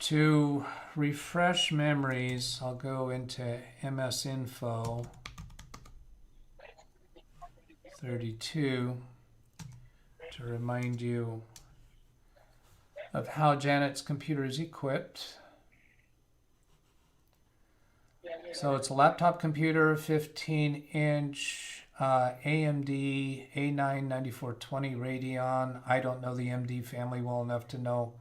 To refresh memories, I'll go into MS Info 32 to remind you of how Janet's computer is equipped. So it's a laptop computer, 15-inch AMD A9 9420 Radeon. I don't know the AMD family well enough to know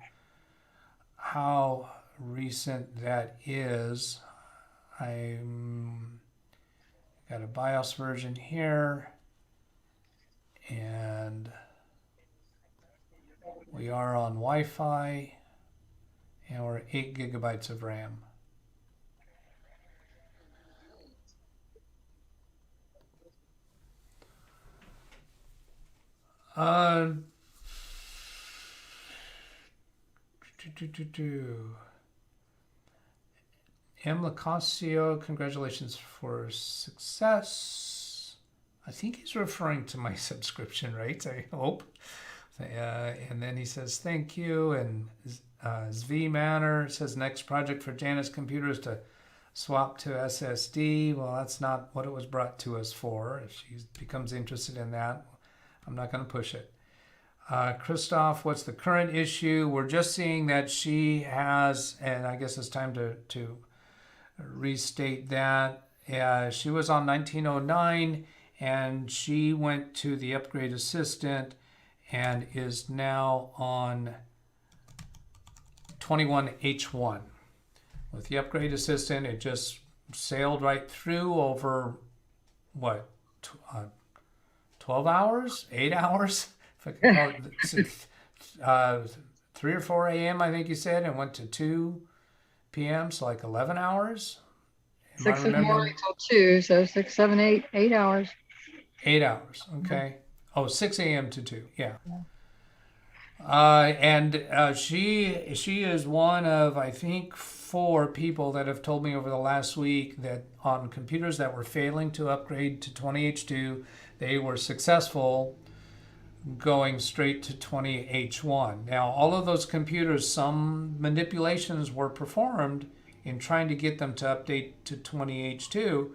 how recent that is. I'm got a BIOS version here, and we are on Wi-Fi, and we're 8 gigabytes of RAM. M. Lacasio, congratulations for success. I think he's referring to my subscription rates, I hope. And then he says, thank you. And Zvi Manor says, next project for Janet's computer is to swap to SSD. Well, that's not what it was brought to us for. If she becomes interested in that, I'm not going to push it. Christoph, what's the current issue? We're just seeing that she has, and I guess it's time to restate that. She was on 1909, and she went to the Upgrade Assistant and is now on 21H1. With the Upgrade Assistant, it just sailed right through over, what, uh, 12 hours, 8 hours, if I could call it, 3 or 4 a.m., I think you said, and went to 2 p.m., so like 11 hours. Am I 6 in the remembering? morning till 2, so 6, 7, 8, 8 hours. 8 hours, okay. Oh, 6 a.m. to 2, yeah. Yeah. And she is one of, I think, 4 people that have told me over the last week that on computers that were failing to upgrade to 20H2, they were successful going straight to 20H1. Now, all of those computers, some manipulations were performed in trying to get them to update to 20H2.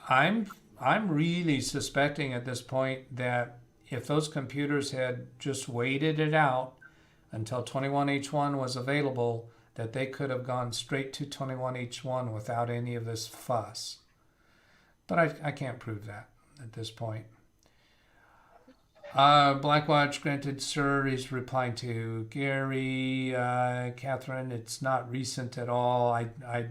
I'm I'm really suspecting at this point that if those computers had just waited it out until 21H1 was available, that they could have gone straight to 21H1 without any of this fuss. But I can't prove that at this point. Blackwatch, granted, sir, is replying to Gary. Catherine, it's not recent at all.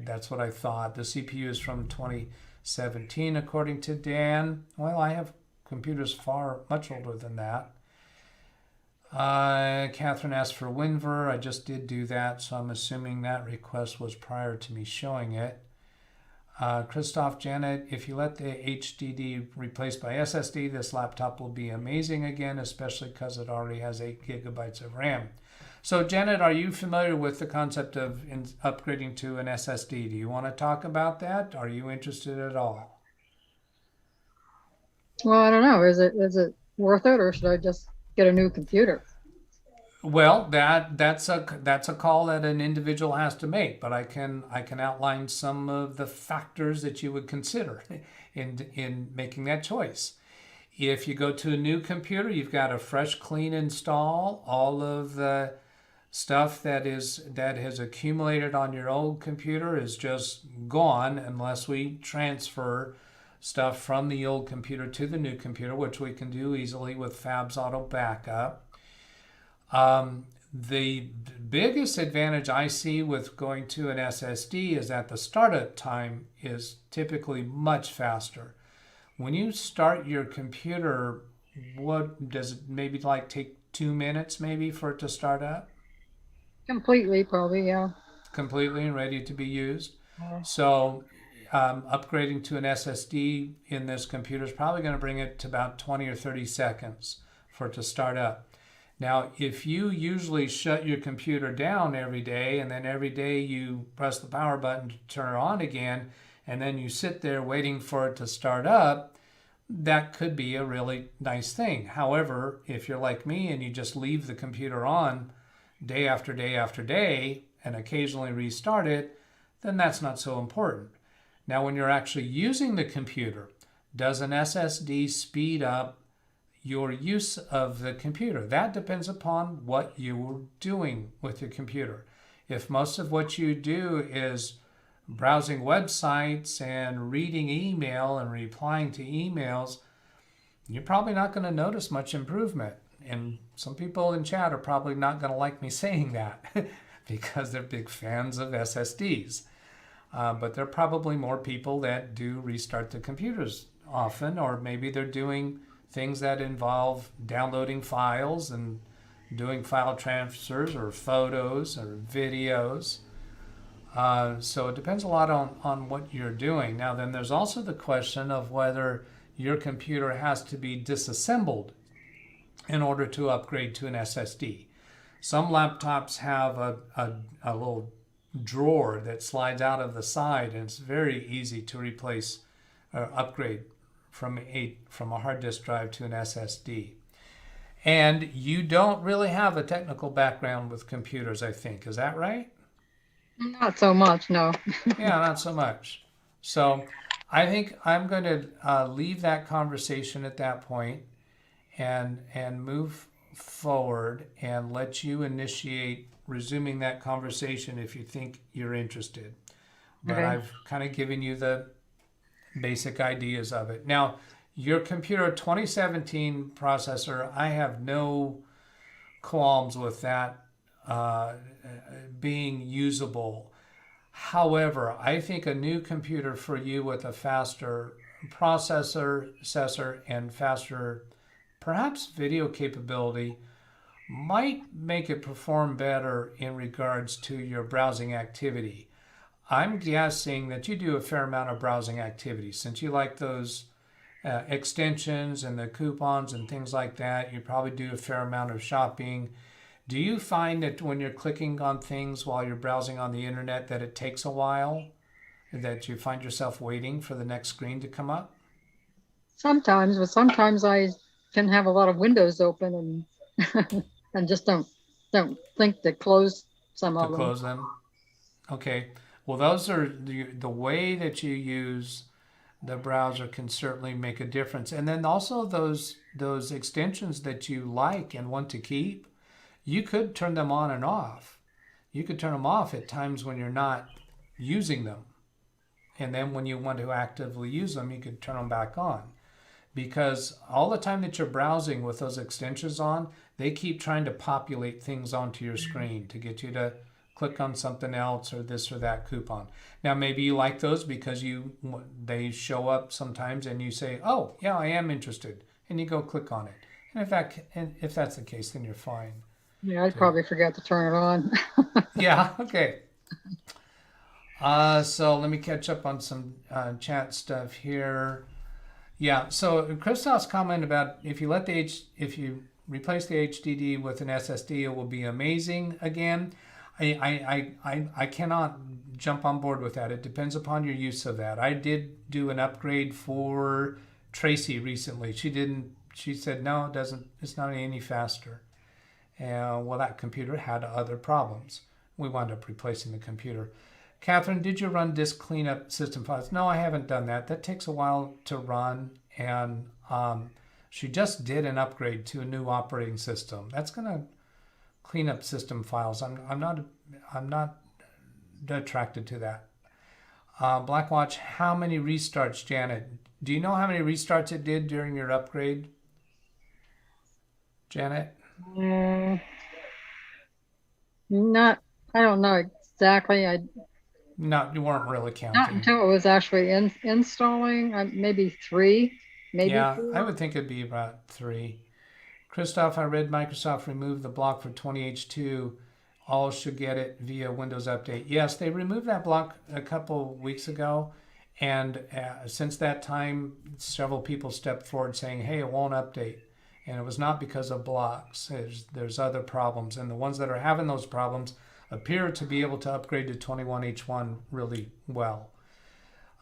That's what I thought. The CPU is from 2017, according to Dan. Well, I have computers much older than that. Catherine asked for WinVer. I just did do that, so I'm assuming that request was prior to me showing it. Christoph, Janet, if you let the HDD replaced by SSD, this laptop will be amazing again, especially because it already has 8 gigabytes of RAM. So, Janet, are you familiar with the concept of upgrading to an SSD? Do you want to talk about that? Are you interested at all? Well, I don't know. Is it worth it, or should I just get a new computer? Well, that's a call that an individual has to make, but I can outline some of the factors that you would consider in making that choice. If you go to a new computer, you've got a fresh, clean install. All of the stuff that has accumulated on your old computer is just gone unless we transfer stuff from the old computer to the new computer, which we can do easily with Fab's Auto Backup. The biggest advantage I see with going to an SSD is that the startup time is typically much faster. When you start your computer, what does it maybe like take 2 minutes maybe for it to start up? Completely, probably, yeah. Completely and ready to be used. Yeah. So upgrading to an SSD in this computer is probably going to bring it to about 20 or 30 seconds for it to start up. Now, if you usually shut your computer down every day and then every day you press the power button to turn it on again, and then you sit there waiting for it to start up, that could be a really nice thing. However, if you're like me and you just leave the computer on day after day after day and occasionally restart it, then that's not so important. Now, when you're actually using the computer, does an SSD speed up your use of the computer? That depends upon what you're doing with your computer. If most of what you do is browsing websites and reading email and replying to emails, you're probably not going to notice much improvement. And some people in chat are probably not going to like me saying that because they're big fans of SSDs. But there are probably more people that do restart the computers often, or maybe they're doing things that involve downloading files and doing file transfers or photos or videos. So it depends a lot on what you're doing. Now, then there's also the question of whether your computer has to be disassembled in order to upgrade to an SSD. Some laptops have a little drawer that slides out of the side, and it's very easy to replace or upgrade from a hard disk drive to an SSD. And you don't really have a technical background with computers, I think. Is that right? Not so much, no. Yeah, not so much. So I think I'm going to leave that conversation at that point and move forward and let you initiate resuming that conversation if you think you're interested. But Okay. I've kind of given you the basic ideas of it. Now, your computer 2017 processor, I have no qualms with that being usable. However, I think a new computer for you with a faster processor and faster, perhaps video capability might make it perform better in regards to your browsing activity. I'm guessing that you do a fair amount of browsing activity since you like those extensions and the coupons and things like that. You probably do a fair amount of shopping. Do you find that when you're clicking on things while you're browsing on the internet that it takes a while, that you find yourself waiting for the next screen to come up? Sometimes, but sometimes I can have a lot of windows open and and just don't think to close some To of them. close them? Okay. Well, those are the way that you use the browser can certainly make a difference. And then also those extensions that you like and want to keep, you could turn them on and off. You could turn them off at times when you're not using them. And then when you want to actively use them, you could turn them back on. Because all the time that you're browsing with those extensions on, they keep trying to populate things onto your screen to get you to click on something else or this or that coupon. Now maybe you like those because they show up sometimes and you say, "Oh, yeah, I am interested," and you go click on it. And if that's the case, then you're fine. Yeah, I'd probably forget to turn it on. Yeah, okay. So let me catch up on some chat stuff here. Yeah, so Christoph's comment about if you replace the HDD with an SSD, it will be amazing again. I cannot jump on board with that. It depends upon your use of that. I did do an upgrade for Tracy recently. She said no, it doesn't. It's not any faster. Well, that computer had other problems. We wound up replacing the computer. Catherine, did you run disk cleanup system files? No, I haven't done that. That takes a while to run, and she just did an upgrade to a new operating system. That's going to clean up system files. I'm not attracted to that. Blackwatch, how many restarts, Janet? Do you know how many restarts it did during your upgrade, Janet? Not, I don't know exactly. No, you weren't really counting. Not until it was actually installing, maybe three, maybe Yeah, four. I would think it'd be about 3. Christoph, I read Microsoft removed the block for 20H2. All should get it via Windows Update. Yes, they removed that block a couple weeks ago. And since that time, several people stepped forward saying, hey, it won't update. And it was not because of blocks. There's other problems. And the ones that are having those problems appear to be able to upgrade to 21H1 really well.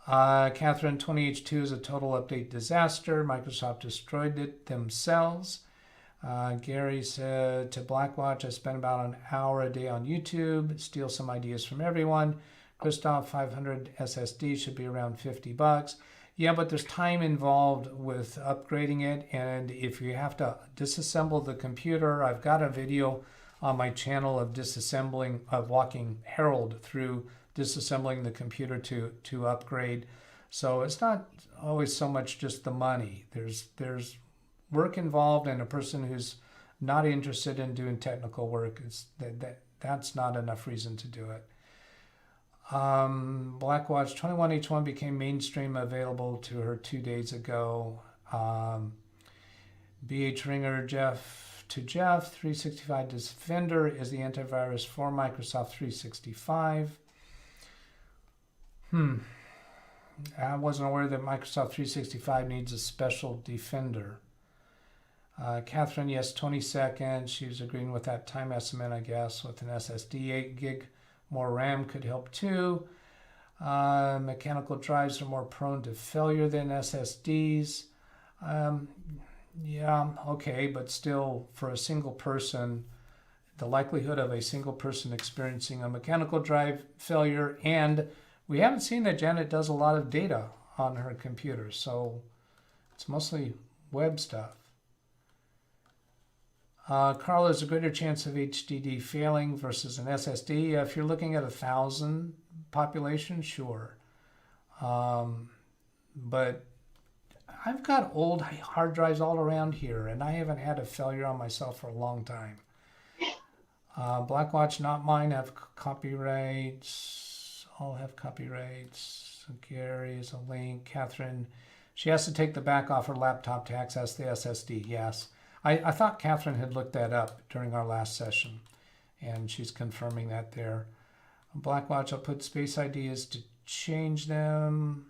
Catherine, 20H2 is a total update disaster. Microsoft destroyed it themselves. Gary said to Blackwatch, I spent about an hour a day on YouTube, steal some ideas from everyone. Christoph, 500 SSD should be around $50. Yeah, but there's time involved with upgrading it, and if you have to disassemble the computer, I've got a video on my channel of walking Harold through disassembling the computer to upgrade. So it's not always so much just the money. There's work involved, and a person who's not interested in doing technical work, that's not enough reason to do it. Blackwatch 21H1 became mainstream available to her 2 days ago. BH Ringer, Jeff 365 Defender is the antivirus for Microsoft 365. I wasn't aware that Microsoft 365 needs a special Defender. Catherine, yes, 20 seconds. She was agreeing with that time estimate, I guess, with an SSD. 8 gig more RAM could help too. Mechanical drives are more prone to failure than SSDs. Yeah, okay, but still, for a single person, the likelihood of a single person experiencing a mechanical drive failure, and we haven't seen that Janet does a lot of data on her computer, so it's mostly web stuff. Carl, there's a greater chance of HDD failing versus an SSD. If you're looking at 1,000 population, sure. But I've got old hard drives all around here, and I haven't had a failure on myself for a long time. Blackwatch, not mine, have copyrights. All have copyrights. Gary is a link. Catherine, She has to take the back off her laptop to access the SSD. Yes. I thought Catherine had looked that up during our last session, and she's confirming that there. Blackwatch, I'll put space ideas to change them.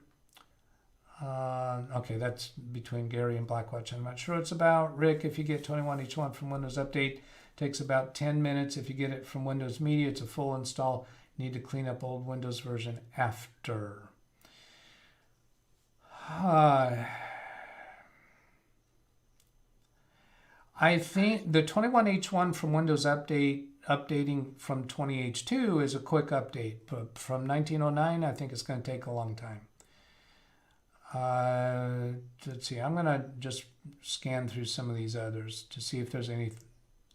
Okay, that's between Gary and Blackwatch. I'm not sure what it's about. Rick, if you get 21H1 from Windows Update, it takes about 10 minutes. If you get it from Windows Media, it's a full install. You need to clean up old Windows version after. I think the 21H1 from Windows Update updating from 20H2 is a quick update, but from 1909, I think it's going to take a long time. Let's see, I'm going to just scan through some of these others to see if there's any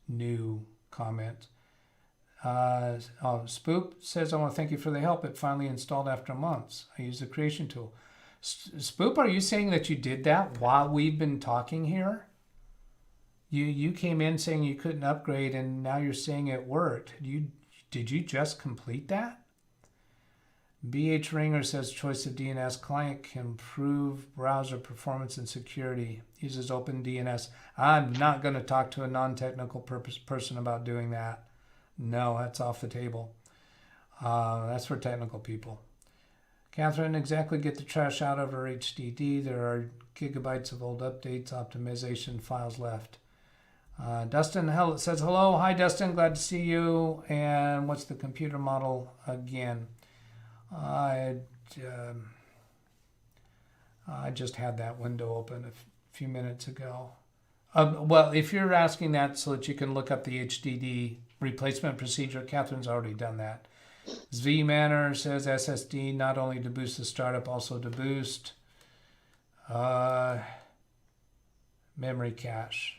new comments. Spoop says, I want to thank you for the help. It finally installed after months. I used the creation tool. Spoop, are you saying that you did that while we've been talking here? You came in saying you couldn't upgrade, and now you're saying it worked. Did you just complete that? BH Ringer says choice of DNS client can improve browser performance and security. Uses OpenDNS. I'm not going to talk to a non-technical person about doing that. No, that's off the table. That's for technical people. Catherine, exactly get the trash out of her HDD. There are gigabytes of old updates, optimization files left. Dustin says, hello. Hi, Dustin. Glad to see you. And what's the computer model again? I just had that window open a few minutes ago. Well, if you're asking that so that you can look up the HDD replacement procedure, Catherine's already done that. Z Manor says SSD not only to boost the startup, also to boost memory cache.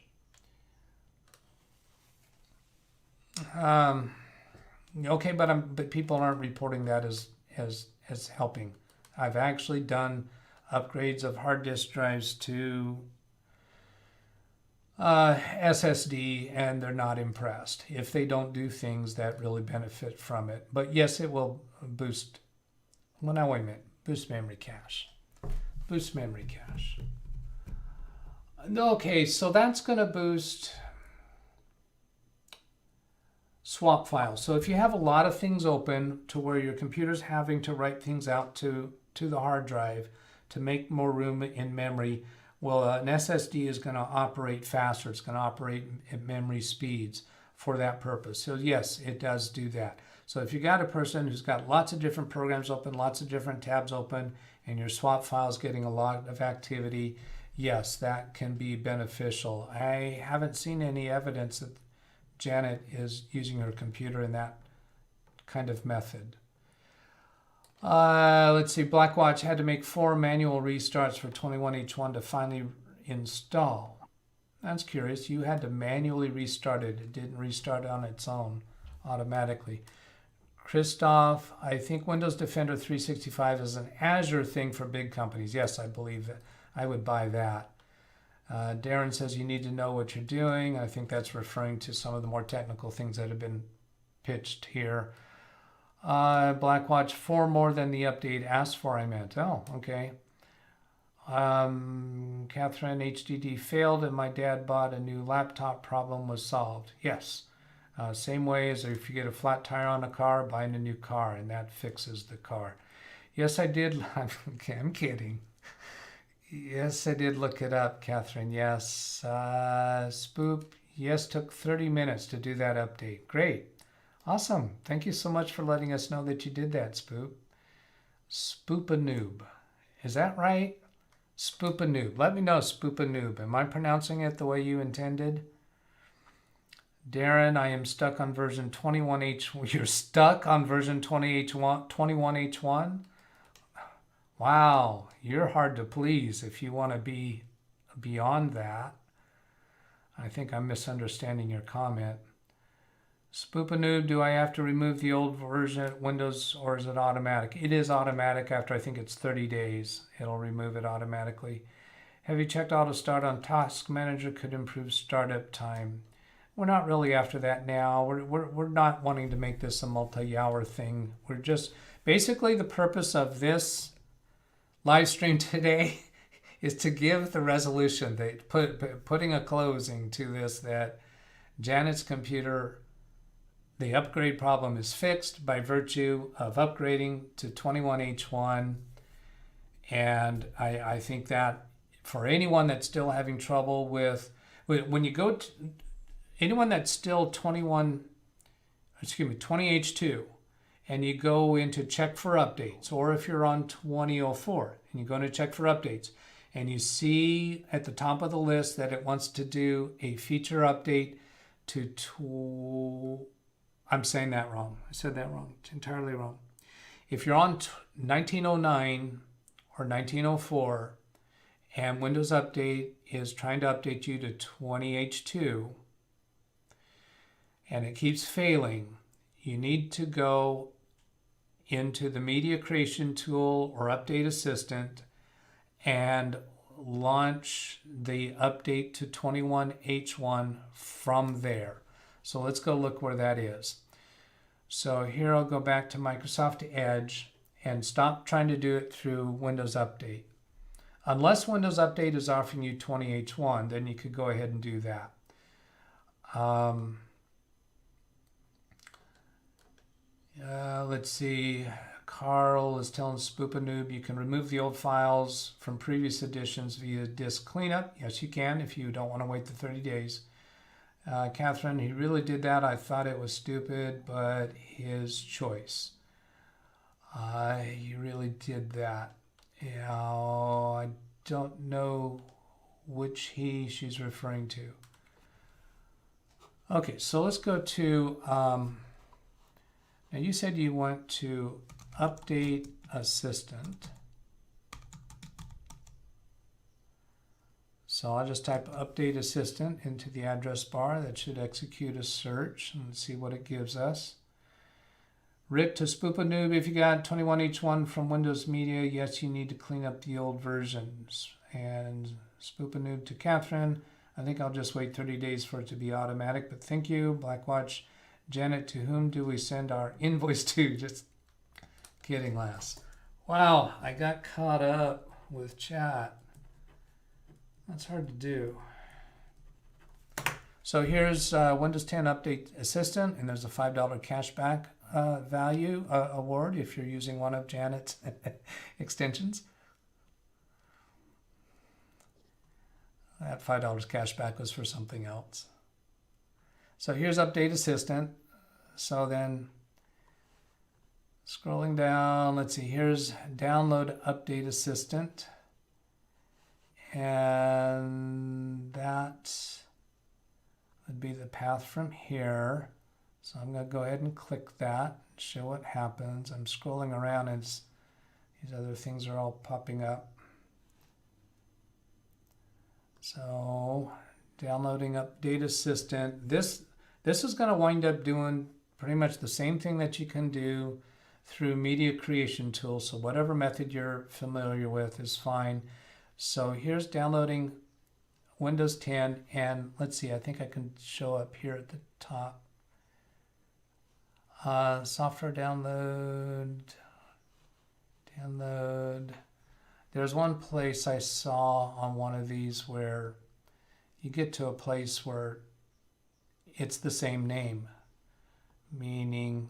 Okay, but people aren't reporting that as helping. I've actually done upgrades of hard disk drives to SSD, and they're not impressed if they don't do things that really benefit from it. But yes, it will boost. Well, now wait a minute. Boost memory cache. Boost memory cache. Okay, so that's going to boost swap files. So if you have a lot of things open to where your computer's having to write things out to the hard drive to make more room in memory, well, an SSD is going to operate faster. It's going to operate at memory speeds for that purpose. So yes, it does do that. So if you got a person who's got lots of different programs open, lots of different tabs open, and your swap file is getting a lot of activity, yes, that can be beneficial. I haven't seen any evidence that Janet is using her computer in that kind of method. Let's see, Blackwatch had to make 4 manual restarts for 21H1 to finally install. That's curious. You had to manually restart it. It didn't restart on its own automatically. Christoph, I think Windows Defender 365 is an Azure thing for big companies. Yes, I believe it. I would buy that. Darren says you need to know what you're doing. I think that's referring to some of the more technical things that have been pitched here. Blackwatch, 4 more than the update asked for, I meant. Oh, okay. Catherine, HDD failed and my dad bought a new laptop. Problem was solved. Yes. Same way as if you get a flat tire on a car, buying a new car, and that fixes the car. Yes, I did. I'm kidding. Yes, I did look it up, Catherine. Yes. Spoop, yes, took 30 minutes to do that update. Great. Awesome. Thank you so much for letting us know that you did that, Spoop. Spoop-a-noob. Is that right? Spoop-a-noob. Let me know, Spoop-a-noob. Am I pronouncing it the way you intended? Darren, I am stuck on version 21H1. You're stuck on version 21H1? Wow, you're hard to please if you want to be beyond that. I think I'm misunderstanding your comment. Spoop-a-noob, do I have to remove the old version of Windows or is it automatic? It is automatic after I think it's 30 days. It'll remove it automatically. Have you checked auto start on Task Manager? Could improve startup time. We're not really after that now. We're not wanting to make this a multi-hour thing. We're just basically the purpose of this live stream today is to give the resolution, that putting a closing to this, that Janet's computer, the upgrade problem is fixed by virtue of upgrading to 21H1. And I think that for anyone that's still having trouble with, when you go to anyone that's still 20H2, and you go into check for updates, or if you're on 2004 and you go into check for updates, and you see at the top of the list that it wants to do a feature update to I'm saying that wrong. I said that wrong. It's entirely wrong. If you're on 1909 or 1904 and Windows Update is trying to update you to 20H2 and it keeps failing, you need to go into the Media Creation tool or Update Assistant and launch the update to 21H1 from there. So let's go look where that is. So here I'll go back to Microsoft Edge and stop trying to do it through Windows Update. Unless Windows Update is offering you 20H1, then you could go ahead and do that. Let's see. Carl is telling Spoopanoob you can remove the old files from previous editions via disk cleanup. Yes, you can if you don't want to wait the 30 days. Catherine, he really did that. I thought it was stupid, but his choice. He really did that. I don't know which she's referring to. Okay, so let's go to, now you said you want to update assistant. So I'll just type update assistant into the address bar. That should execute a search and see what it gives us. Rick to Spoopanoob, if you got 21H1 from Windows Media, yes, you need to clean up the old versions. And Spoopanoob to Catherine, I think I'll just wait 30 days for it to be automatic, but thank you. Blackwatch, Janet, to whom do we send our invoice to? Just kidding, lass. Wow, I got caught up with chat. That's hard to do. So here's Windows 10 Update Assistant, and there's a $5 cashback value award if you're using one of Janet's extensions. That $5 cashback was for something else. So here's Update Assistant. So then scrolling down, let's see, here's Download Update Assistant. And that would be the path from here. So I'm going to go ahead and click that, show what happens. I'm scrolling around and these other things are all popping up. So downloading Update Assistant. This is going to wind up doing pretty much the same thing that you can do through Media Creation Tool. So whatever method you're familiar with is fine. So here's downloading Windows 10, and let's see, I think I can show up here at the top. Software download. There's one place I saw on one of these where you get to a place where it's the same name, meaning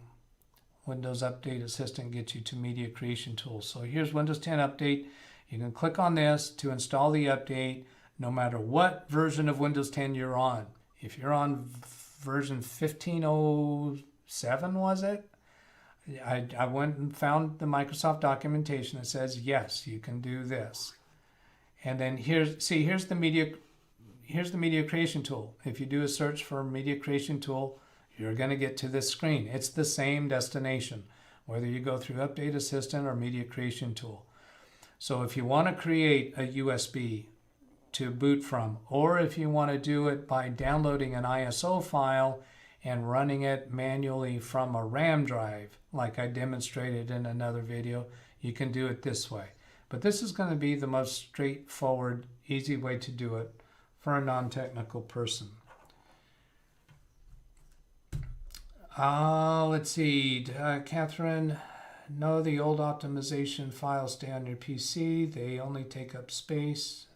Windows Update Assistant gets you to Media Creation Tools. So here's Windows 10 Update. You can click on this to install the update no matter what version of Windows 10 you're on. If you're on version 1507, was it? I went and found the Microsoft documentation that says, yes, you can do this. And then here's the Media Creation Tool. If you do a search for Media Creation Tool, you're going to get to this screen. It's the same destination, whether you go through Update Assistant or Media Creation Tool. So if you want to create a USB to boot from, or if you want to do it by downloading an ISO file and running it manually from a RAM drive, like I demonstrated in another video, you can do it this way. But this is going to be the most straightforward, easy way to do it for a non-technical person. Let's see, Catherine, No, the old optimization files stay on your PC. They only take up space.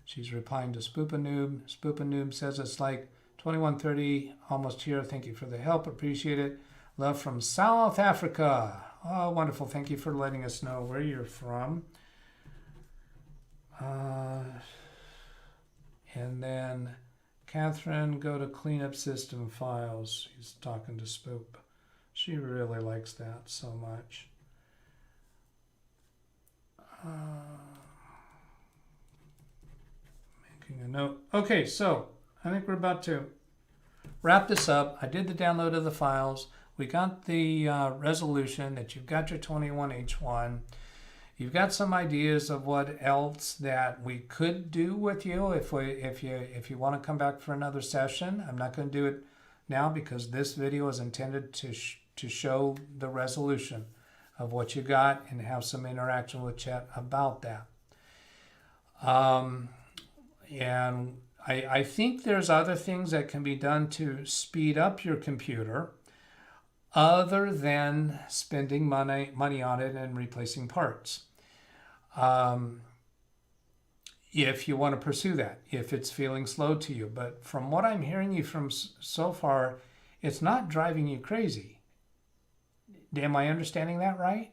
She's replying to Spoopanoob. Spoopanoob says it's like 21:30, almost here. Thank you for the help. Appreciate it. Love from South Africa. Oh, wonderful. Thank you for letting us know where you're from. And then Catherine, go to clean up system files. She's talking to Spoop. She really likes that so much. Making a note. Okay, so I think we're about to wrap this up. I did the download of the files. We got the resolution that you've got your 21H1. You've got some ideas of what else that we could do with you if you want to come back for another session. I'm not going to do it now because this video is intended to show the resolution of what you got and have some interaction with chat about that. And I think there's other things that can be done to speed up your computer other than spending money on it and replacing parts. If you want to pursue that, if it's feeling slow to you. But from what I'm hearing you from so far, it's not driving you crazy. Am I understanding that right?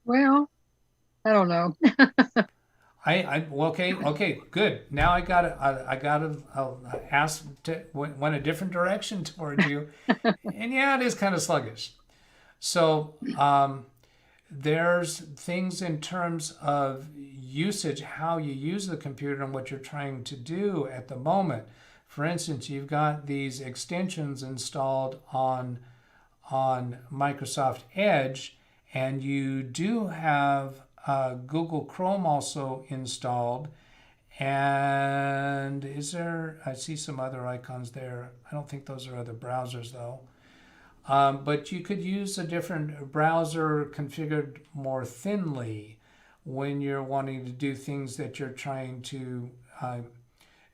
Well, I don't know. Okay, good. Now I gotta ask to went a different direction towards you, and yeah, it is kind of sluggish. So there's things in terms of usage, how you use the computer and what you're trying to do at the moment. For instance, you've got these extensions installed on Microsoft Edge, and you do have Google Chrome also installed. And I see some other icons there. I don't think those are other browsers though. But you could use a different browser configured more thinly when you're wanting to do things that you're trying to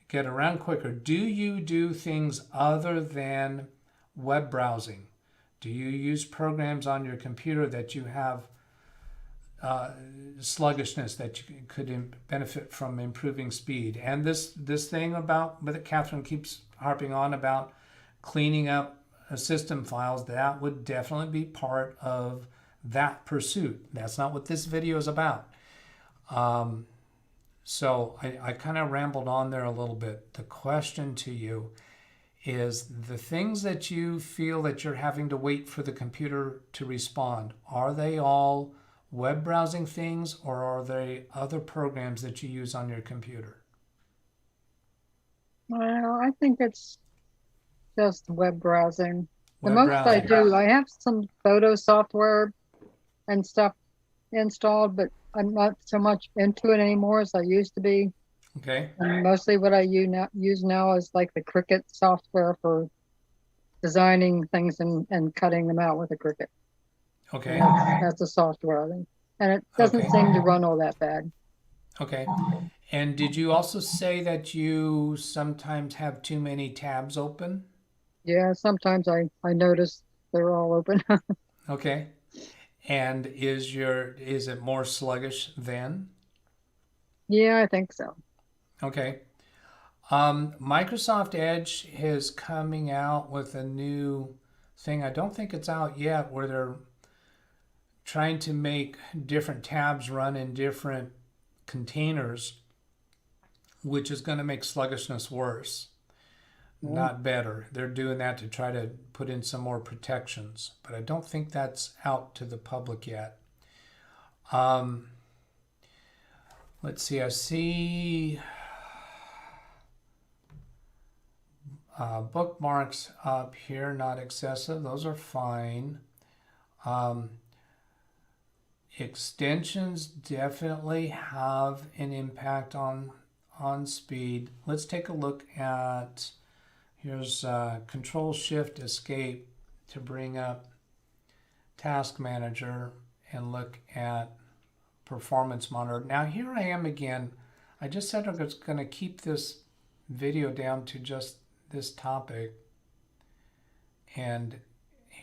get around quicker. Do you do things other than web browsing? Do you use programs on your computer that you have sluggishness that you could benefit from improving speed? And this thing about that Catherine keeps harping on about cleaning up system files, that would definitely be part of that pursuit. That's not what this video is about. So I kind of rambled on there a little bit. The question to you is, the things that you feel that you're having to wait for the computer to respond, are they all web browsing things, or are they other programs that you use on your computer? Well, I think it's just web browsing. The Web most browsing. I do, I have some photo software and stuff installed, but I'm not so much into it anymore as I used to be. Okay. And mostly what I use now is like the Cricut software for designing things and cutting them out with a Cricut. Okay. That's the software, I think. And it doesn't Okay. seem to run all that bad. Okay. And did you also say that you sometimes have too many tabs open? Yeah, sometimes I notice they're all open. Okay. And is it more sluggish then? Yeah, I think so. Okay. Microsoft Edge is coming out with a new thing. I don't think it's out yet, where they're trying to make different tabs run in different containers, which is going to make sluggishness worse, not better. They're doing that to try to put in some more protections, but I don't think that's out to the public yet. Let's see, I see bookmarks up here, not excessive. Those are fine. Extensions definitely have an impact on speed. Let's take a look at, here's Control Shift Escape to bring up Task Manager and look at Performance Monitor. Now here I am again. I just said I was going to keep this video down to just this topic, and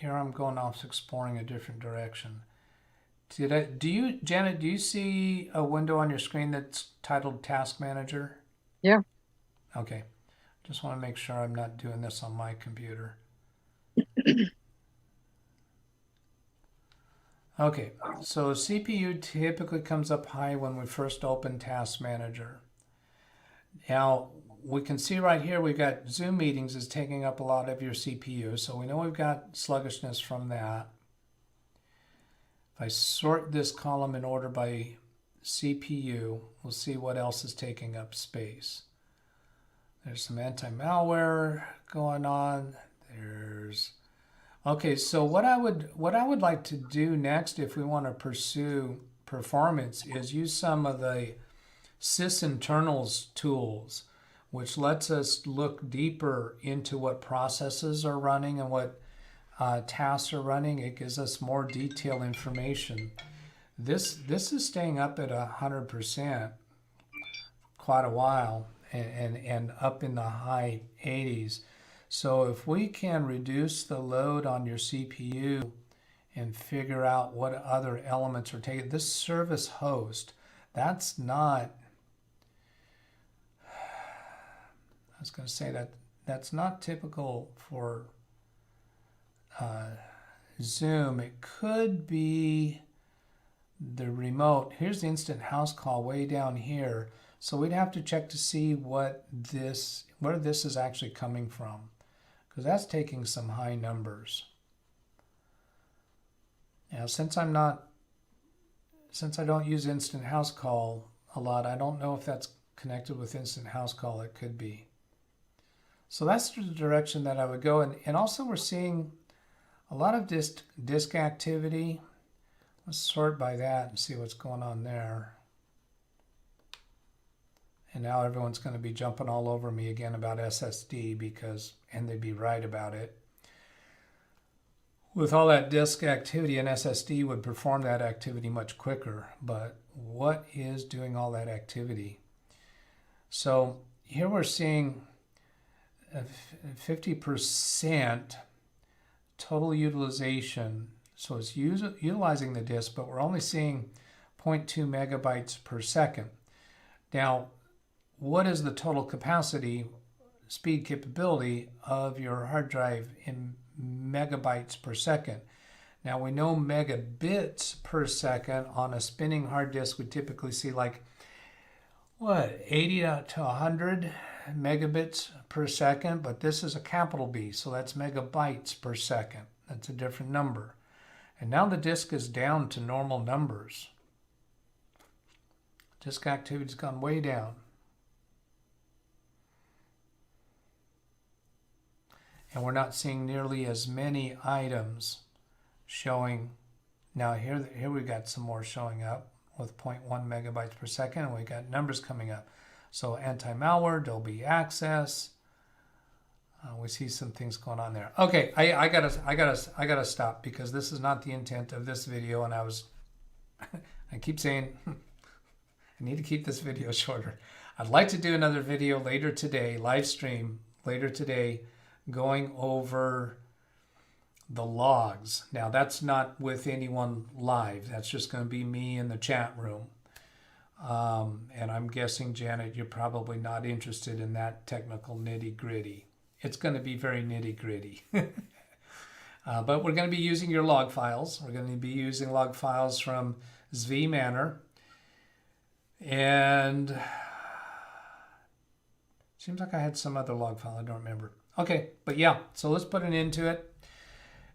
here I'm going off exploring a different direction. Janet, do you see a window on your screen that's titled Task Manager? Yeah. Okay. Just want to make sure I'm not doing this on my computer. Okay, so CPU typically comes up high when we first open Task Manager. Now, we can see right here we've got Zoom meetings is taking up a lot of your CPU, so we know we've got sluggishness from that. If I sort this column in order by CPU, we'll see what else is taking up space. There's some anti-malware going on. Okay, so what I would like to do next, if we want to pursue performance, is use some of the sysinternals tools, which lets us look deeper into what processes are running and what tasks are running. It gives us more detailed information. This is staying up at 100% quite a while, and up in the high 80s. So if we can reduce the load on your CPU and figure out what other elements are taking, this service host, that's not, I was going to say that's not typical for Zoom. It could be the remote. Here's the instant house call way down here. So we'd have to check to see where this is actually coming from, because that's taking some high numbers. Now, since I don't use instant house call a lot, I don't know if that's connected with instant house call. It could be. So that's the direction that I would go. And also we're seeing a lot of disk activity. Let's sort by that and see what's going on there. And now everyone's going to be jumping all over me again about SSD and they'd be right about it. With all that disk activity, an SSD would perform that activity much quicker. But what is doing all that activity? So here we're seeing 50% total utilization. So it's utilizing the disk, but we're only seeing 0.2 megabytes per second. Now, what is the total capacity, speed capability of your hard drive in megabytes per second? Now we know megabits per second on a spinning hard disk. We typically see like, 80 to 100 megabits per second, but this is a capital B, so that's megabytes per second. That's a different number. And now the disk is down to normal numbers. Disk activity's gone way down. And we're not seeing nearly as many items showing. Now here we got some more showing up with 0.1 megabytes per second, and we got numbers coming up. So anti-malware, Dolby access. We see some things going on there. Okay, I gotta stop, because this is not the intent of this video, and I keep saying I need to keep this video shorter. I'd like to do another video later today, live stream later today, going over the logs. Now that's not with anyone live. That's just going to be me in the chat room. And I'm guessing, Janet, you're probably not interested in that technical nitty-gritty. It's going to be very nitty-gritty. But we're going to be using your log files. We're going to be using log files from zvManner. And seems like I had some other log file. I don't remember. Okay, but yeah, so let's put an end to it.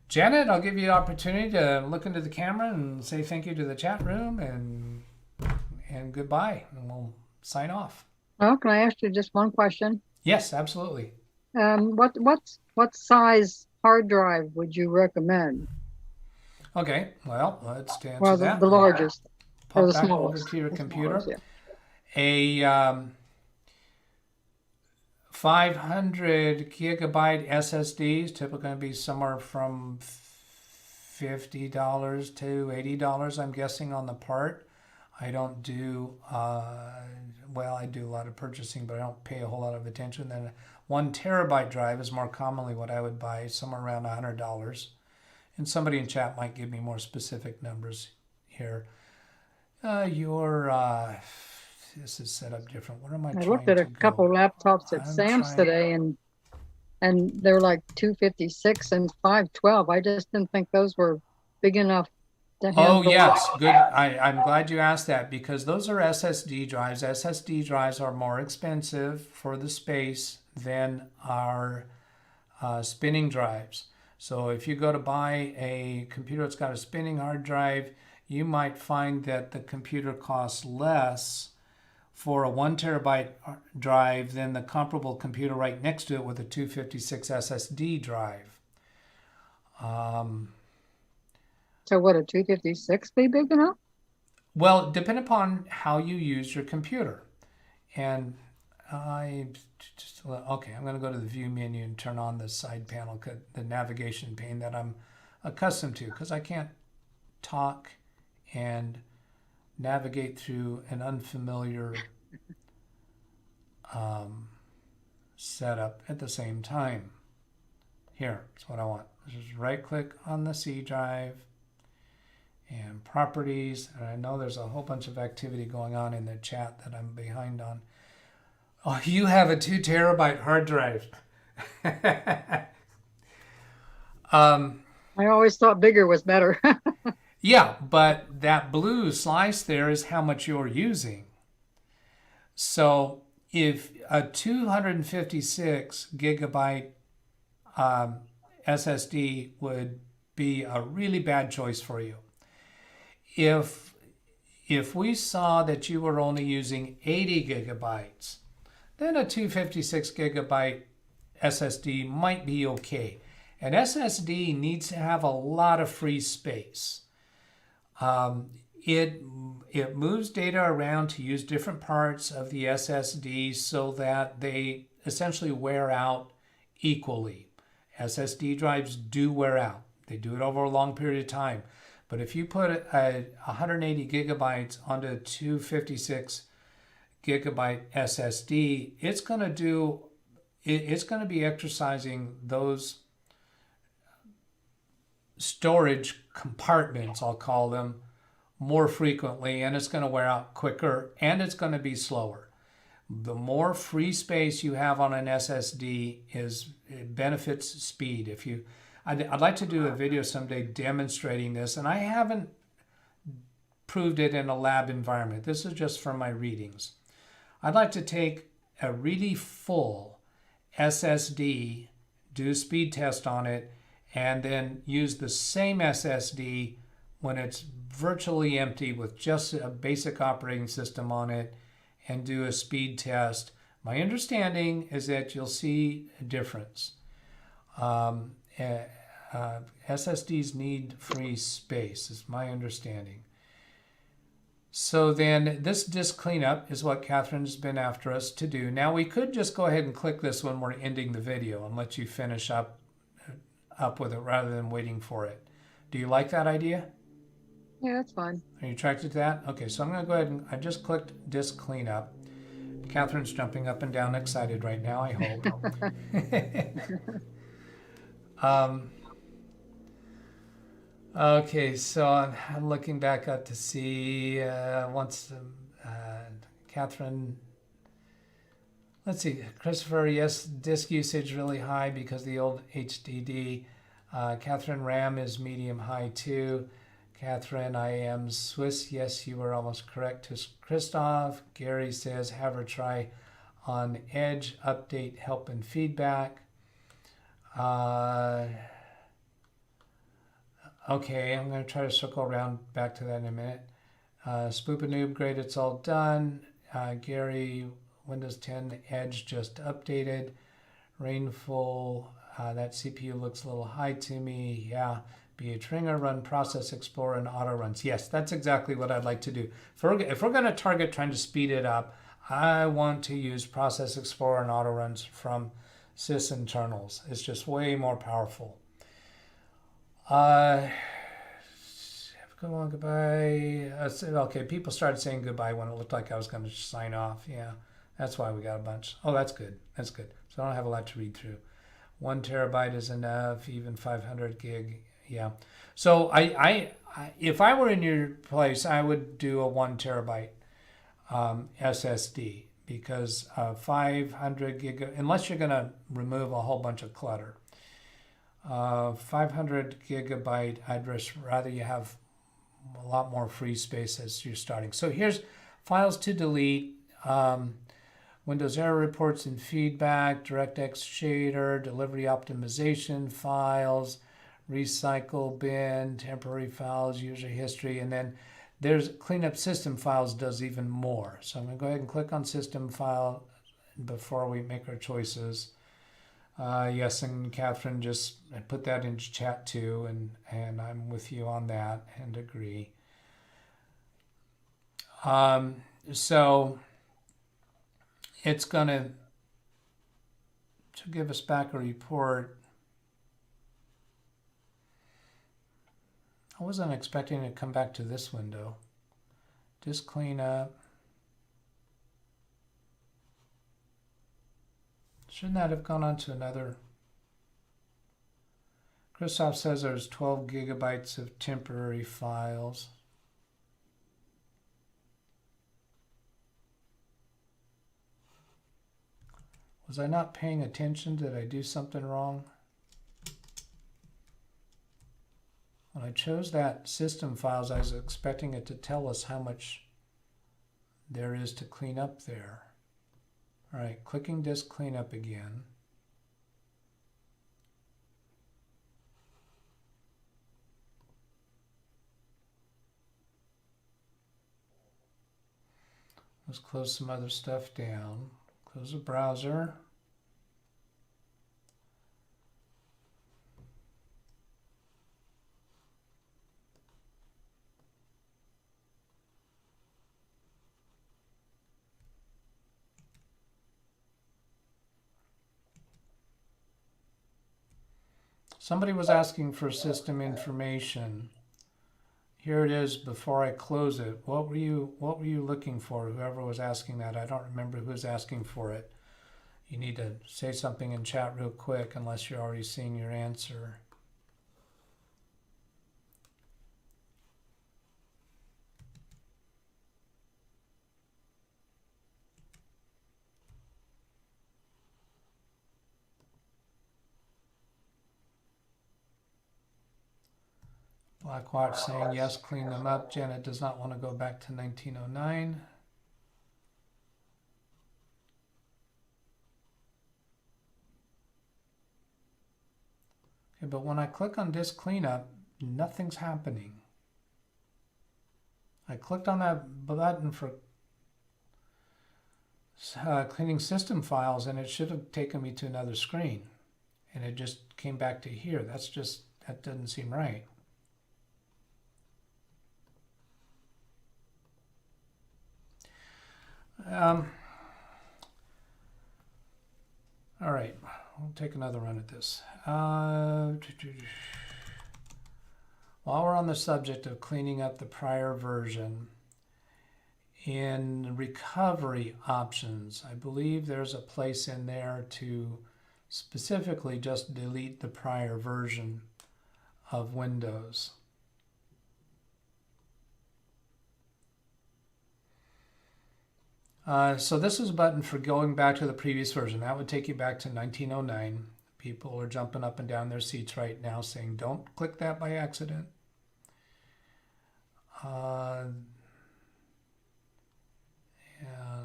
Janet, I'll give you the opportunity to look into the camera and say thank you to the chat room, and goodbye, and we'll sign off. Well, can I ask you just one question? Yes, absolutely. What size hard drive would you recommend? Okay, well, let's answer that. The largest or the Pop back smallest. over to your computer. Smallest, yeah. A 500 gigabyte SSD is typically going to be somewhere from $50 to $80, I'm guessing, on the part. I don't do, I do a lot of purchasing, but I don't pay a whole lot of attention. Then 1 terabyte drive is more commonly what I would buy, somewhere around $100. And somebody in chat might give me more specific numbers here. This is set up different. What am I I trying looked at to a couple go? laptops at I'm Sam's trying. today, and they're like 256 and 512. I just didn't think those were big enough to Oh, handle. yes. Good. I'm glad you asked that because those are SSD drives. SSD drives are more expensive for the space than our spinning drives. So if you go to buy a computer that's got a spinning hard drive, you might find that the computer costs less for a 1 terabyte drive than the comparable computer right next to it with a 256 SSD drive. So would a 256 be big enough? Well, depend upon how you use your computer. And okay, I'm going to go to the view menu and turn on the side panel, the navigation pane that I'm accustomed to, because I can't talk and navigate through an unfamiliar setup at the same time. Here, that's what I want. Just right click on the C drive and properties. And I know there's a whole bunch of activity going on in the chat that I'm behind on. Oh, you have a 2 terabyte hard drive. I always thought bigger was better. Yeah, but that blue slice there is how much you're using. So if a 256 gigabyte SSD would be a really bad choice for you. If we saw that you were only using 80 gigabytes, then a 256 gigabyte SSD might be okay. An SSD needs to have a lot of free space. It moves data around to use different parts of the SSD so that they essentially wear out equally. SSD drives do wear out. They do it over a long period of time. But if you put 180 gigabytes onto a 256 gigabyte SSD, it's going to be exercising those storage compartments, I'll call them, more frequently, and it's going to wear out quicker, and it's going to be slower. The more free space you have on an SSD it benefits speed. I'd like to do a video someday demonstrating this, and I haven't proved it in a lab environment. This is just from my readings. I'd like to take a really full SSD, do a speed test on it, and then use the same SSD when it's virtually empty with just a basic operating system on it and do a speed test. My understanding is that you'll see a difference. SSDs need free space, is my understanding. So then this disk cleanup is what Catherine's been after us to do. Now we could just go ahead and click this when we're ending the video and let you finish up with it rather than waiting for it. Do you like that idea? Yeah, that's fine. Are you attracted to that? Okay, so I'm going to go ahead and I just clicked disk cleanup. Catherine's jumping up and down excited right now, I hope. Okay, so I'm looking back up to see Catherine. Let's see, Christopher, yes, disk usage really high because the old HDD. Catherine, RAM is medium high too. Catherine, I am Swiss. Yes, you were almost correct. To Christoph, Gary says, have her try on Edge, update, help, and feedback. Okay, I'm going to try to circle around back to that in a minute. Spoopa Noob, great, it's all done. Gary, Windows 10 Edge just updated. Rainfall, that CPU looks a little high to me. Yeah, BH Ringer, run Process Explorer and auto runs. Yes, that's exactly what I'd like to do. If we're going to target trying to speed it up, I want to use Process Explorer and auto runs from sys internals. It's just way more powerful. Come on, goodbye. Okay, people started saying goodbye when it looked like I was going to sign off. Yeah, that's why we got a bunch. Oh, that's good. That's good. So I don't have a lot to read through. 1 terabyte is enough, even 500 gig. Yeah. So if I were in your place, I would do a 1 terabyte SSD because 500 gig, unless you're going to remove a whole bunch of clutter. 500 gigabyte, I'd rather you have a lot more free space as you're starting. So here's files to delete, Windows error reports and feedback, DirectX shader, delivery optimization files, recycle bin, temporary files, user history, and then there's cleanup system files does even more. So I'm going to go ahead and click on system file before we make our choices. Yes, and Catherine just put that into chat too, and I'm with you on that and agree. So it's going to give us back a report. I wasn't expecting it to come back to this window. Just clean up. Shouldn't that have gone on to another? Christoph says there's 12 gigabytes of temporary files. Was I not paying attention? Did I do something wrong? When I chose that system files, I was expecting it to tell us how much there is to clean up there. All right, clicking disk cleanup again. Let's close some other stuff down. Close the browser. Somebody was asking for system information. Here it is before I close it. What were you looking for? Whoever was asking that, I don't remember who was asking for it. You need to say something in chat real quick unless you're already seeing your answer. Blackwatch saying yes, clean them up. Janet does not want to go back to 1909. Okay, but when I click on disk cleanup, nothing's happening. I clicked on that button for cleaning system files and it should have taken me to another screen. And it just came back to here. That doesn't seem right. All right, we'll take another run at this. While we're on the subject of cleaning up the prior version, in recovery options, I believe there's a place in there to specifically just delete the prior version of Windows. So this is a button for going back to the previous version. That would take you back to 1909. People are jumping up and down their seats right now saying, don't click that by accident. Yeah,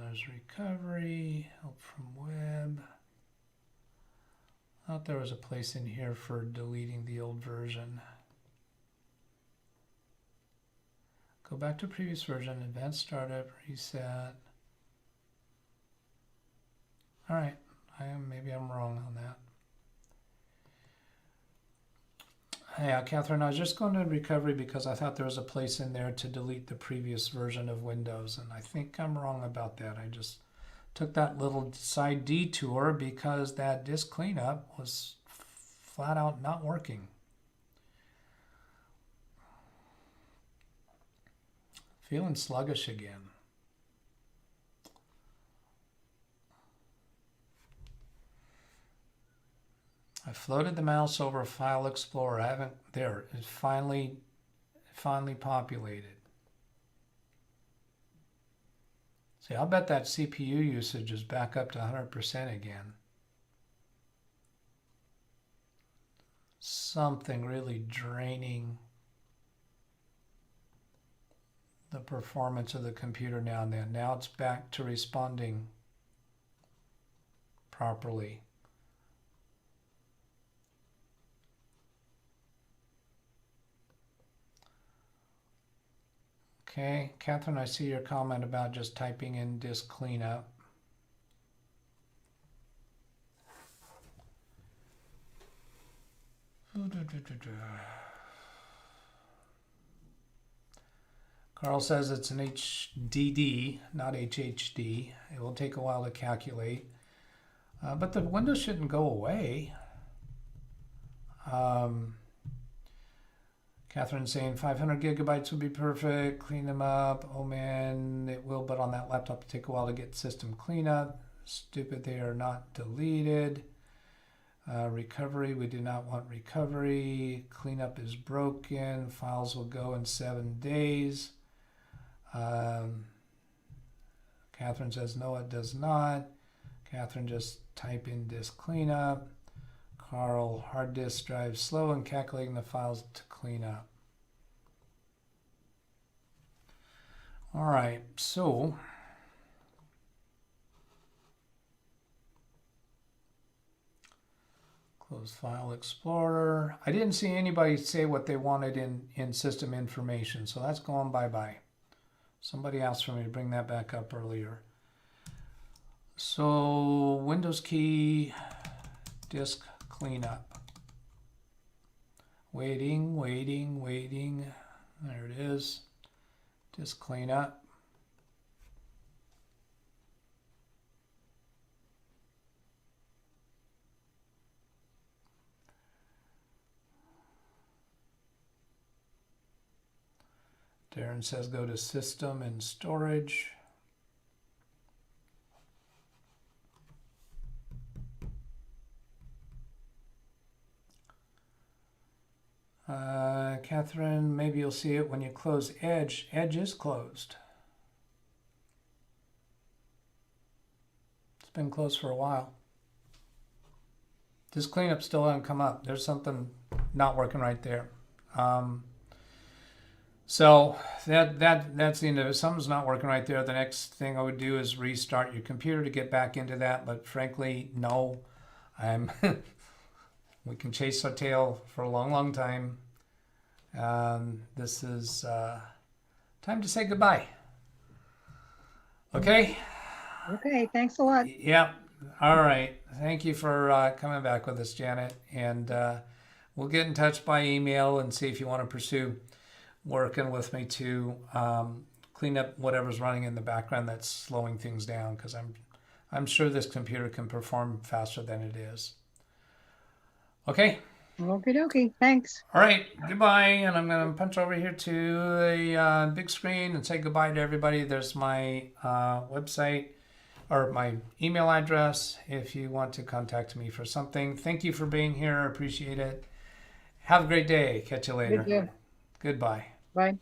there's recovery, help from web. I thought there was a place in here for deleting the old version. Go back to previous version, advanced startup, reset. All right, maybe I'm wrong on that. Yeah, Catherine, I was just going to recovery because I thought there was a place in there to delete the previous version of Windows, and I think I'm wrong about that. I just took that little side detour because that disk cleanup was flat out not working. Feeling sluggish again. I floated the mouse over File Explorer. I haven't, there, it's finally populated. See, I'll bet that CPU usage is back up to 100% again. Something really draining the performance of the computer now and then. Now it's back to responding properly. Okay, Catherine, I see your comment about just typing in disk cleanup. Carl says it's an HDD, not HHD. It will take a while to calculate, but the window shouldn't go away. Catherine's saying 500 gigabytes would be perfect. Clean them up. Oh man, it will, but on that laptop it'll take a while to get system cleanup. Stupid, they are not deleted. Recovery, we do not want recovery. Cleanup is broken. Files will go in 7 days. Catherine says no, it does not. Catherine, just type in disk cleanup. Carl, hard disk drive slow in calculating the files to clean up. All right, so close File Explorer. I didn't see anybody say what they wanted in system information, so that's going bye-bye. Somebody asked for me to bring that back up earlier. So Windows key, disk cleanup. Waiting. There it is. Disk cleanup. Darren says go to System and Storage. Catherine, maybe you'll see it when you close Edge. Edge is closed. It's been closed for a while. This cleanup still hasn't come up. There's something not working right there. So that's the end of it. Something's not working right there. The next thing I would do is restart your computer to get back into that. But frankly, no. We can chase our tail for a long time. This is time to say goodbye. Okay? Okay, thanks a lot. Yeah. All right. Thank you for coming back with us, Janet. And we'll get in touch by email and see if you want to pursue working with me to clean up whatever's running in the background that's slowing things down, because I'm sure this computer can perform faster than it is. Okay. Okie dokie. Thanks. All right. Goodbye. And I'm going to punch over here to the big screen and say goodbye to everybody. There's my website or my email address if you want to contact me for something. Thank you for being here. I appreciate it. Have a great day. Catch you later. Thank you. Goodbye. Bye.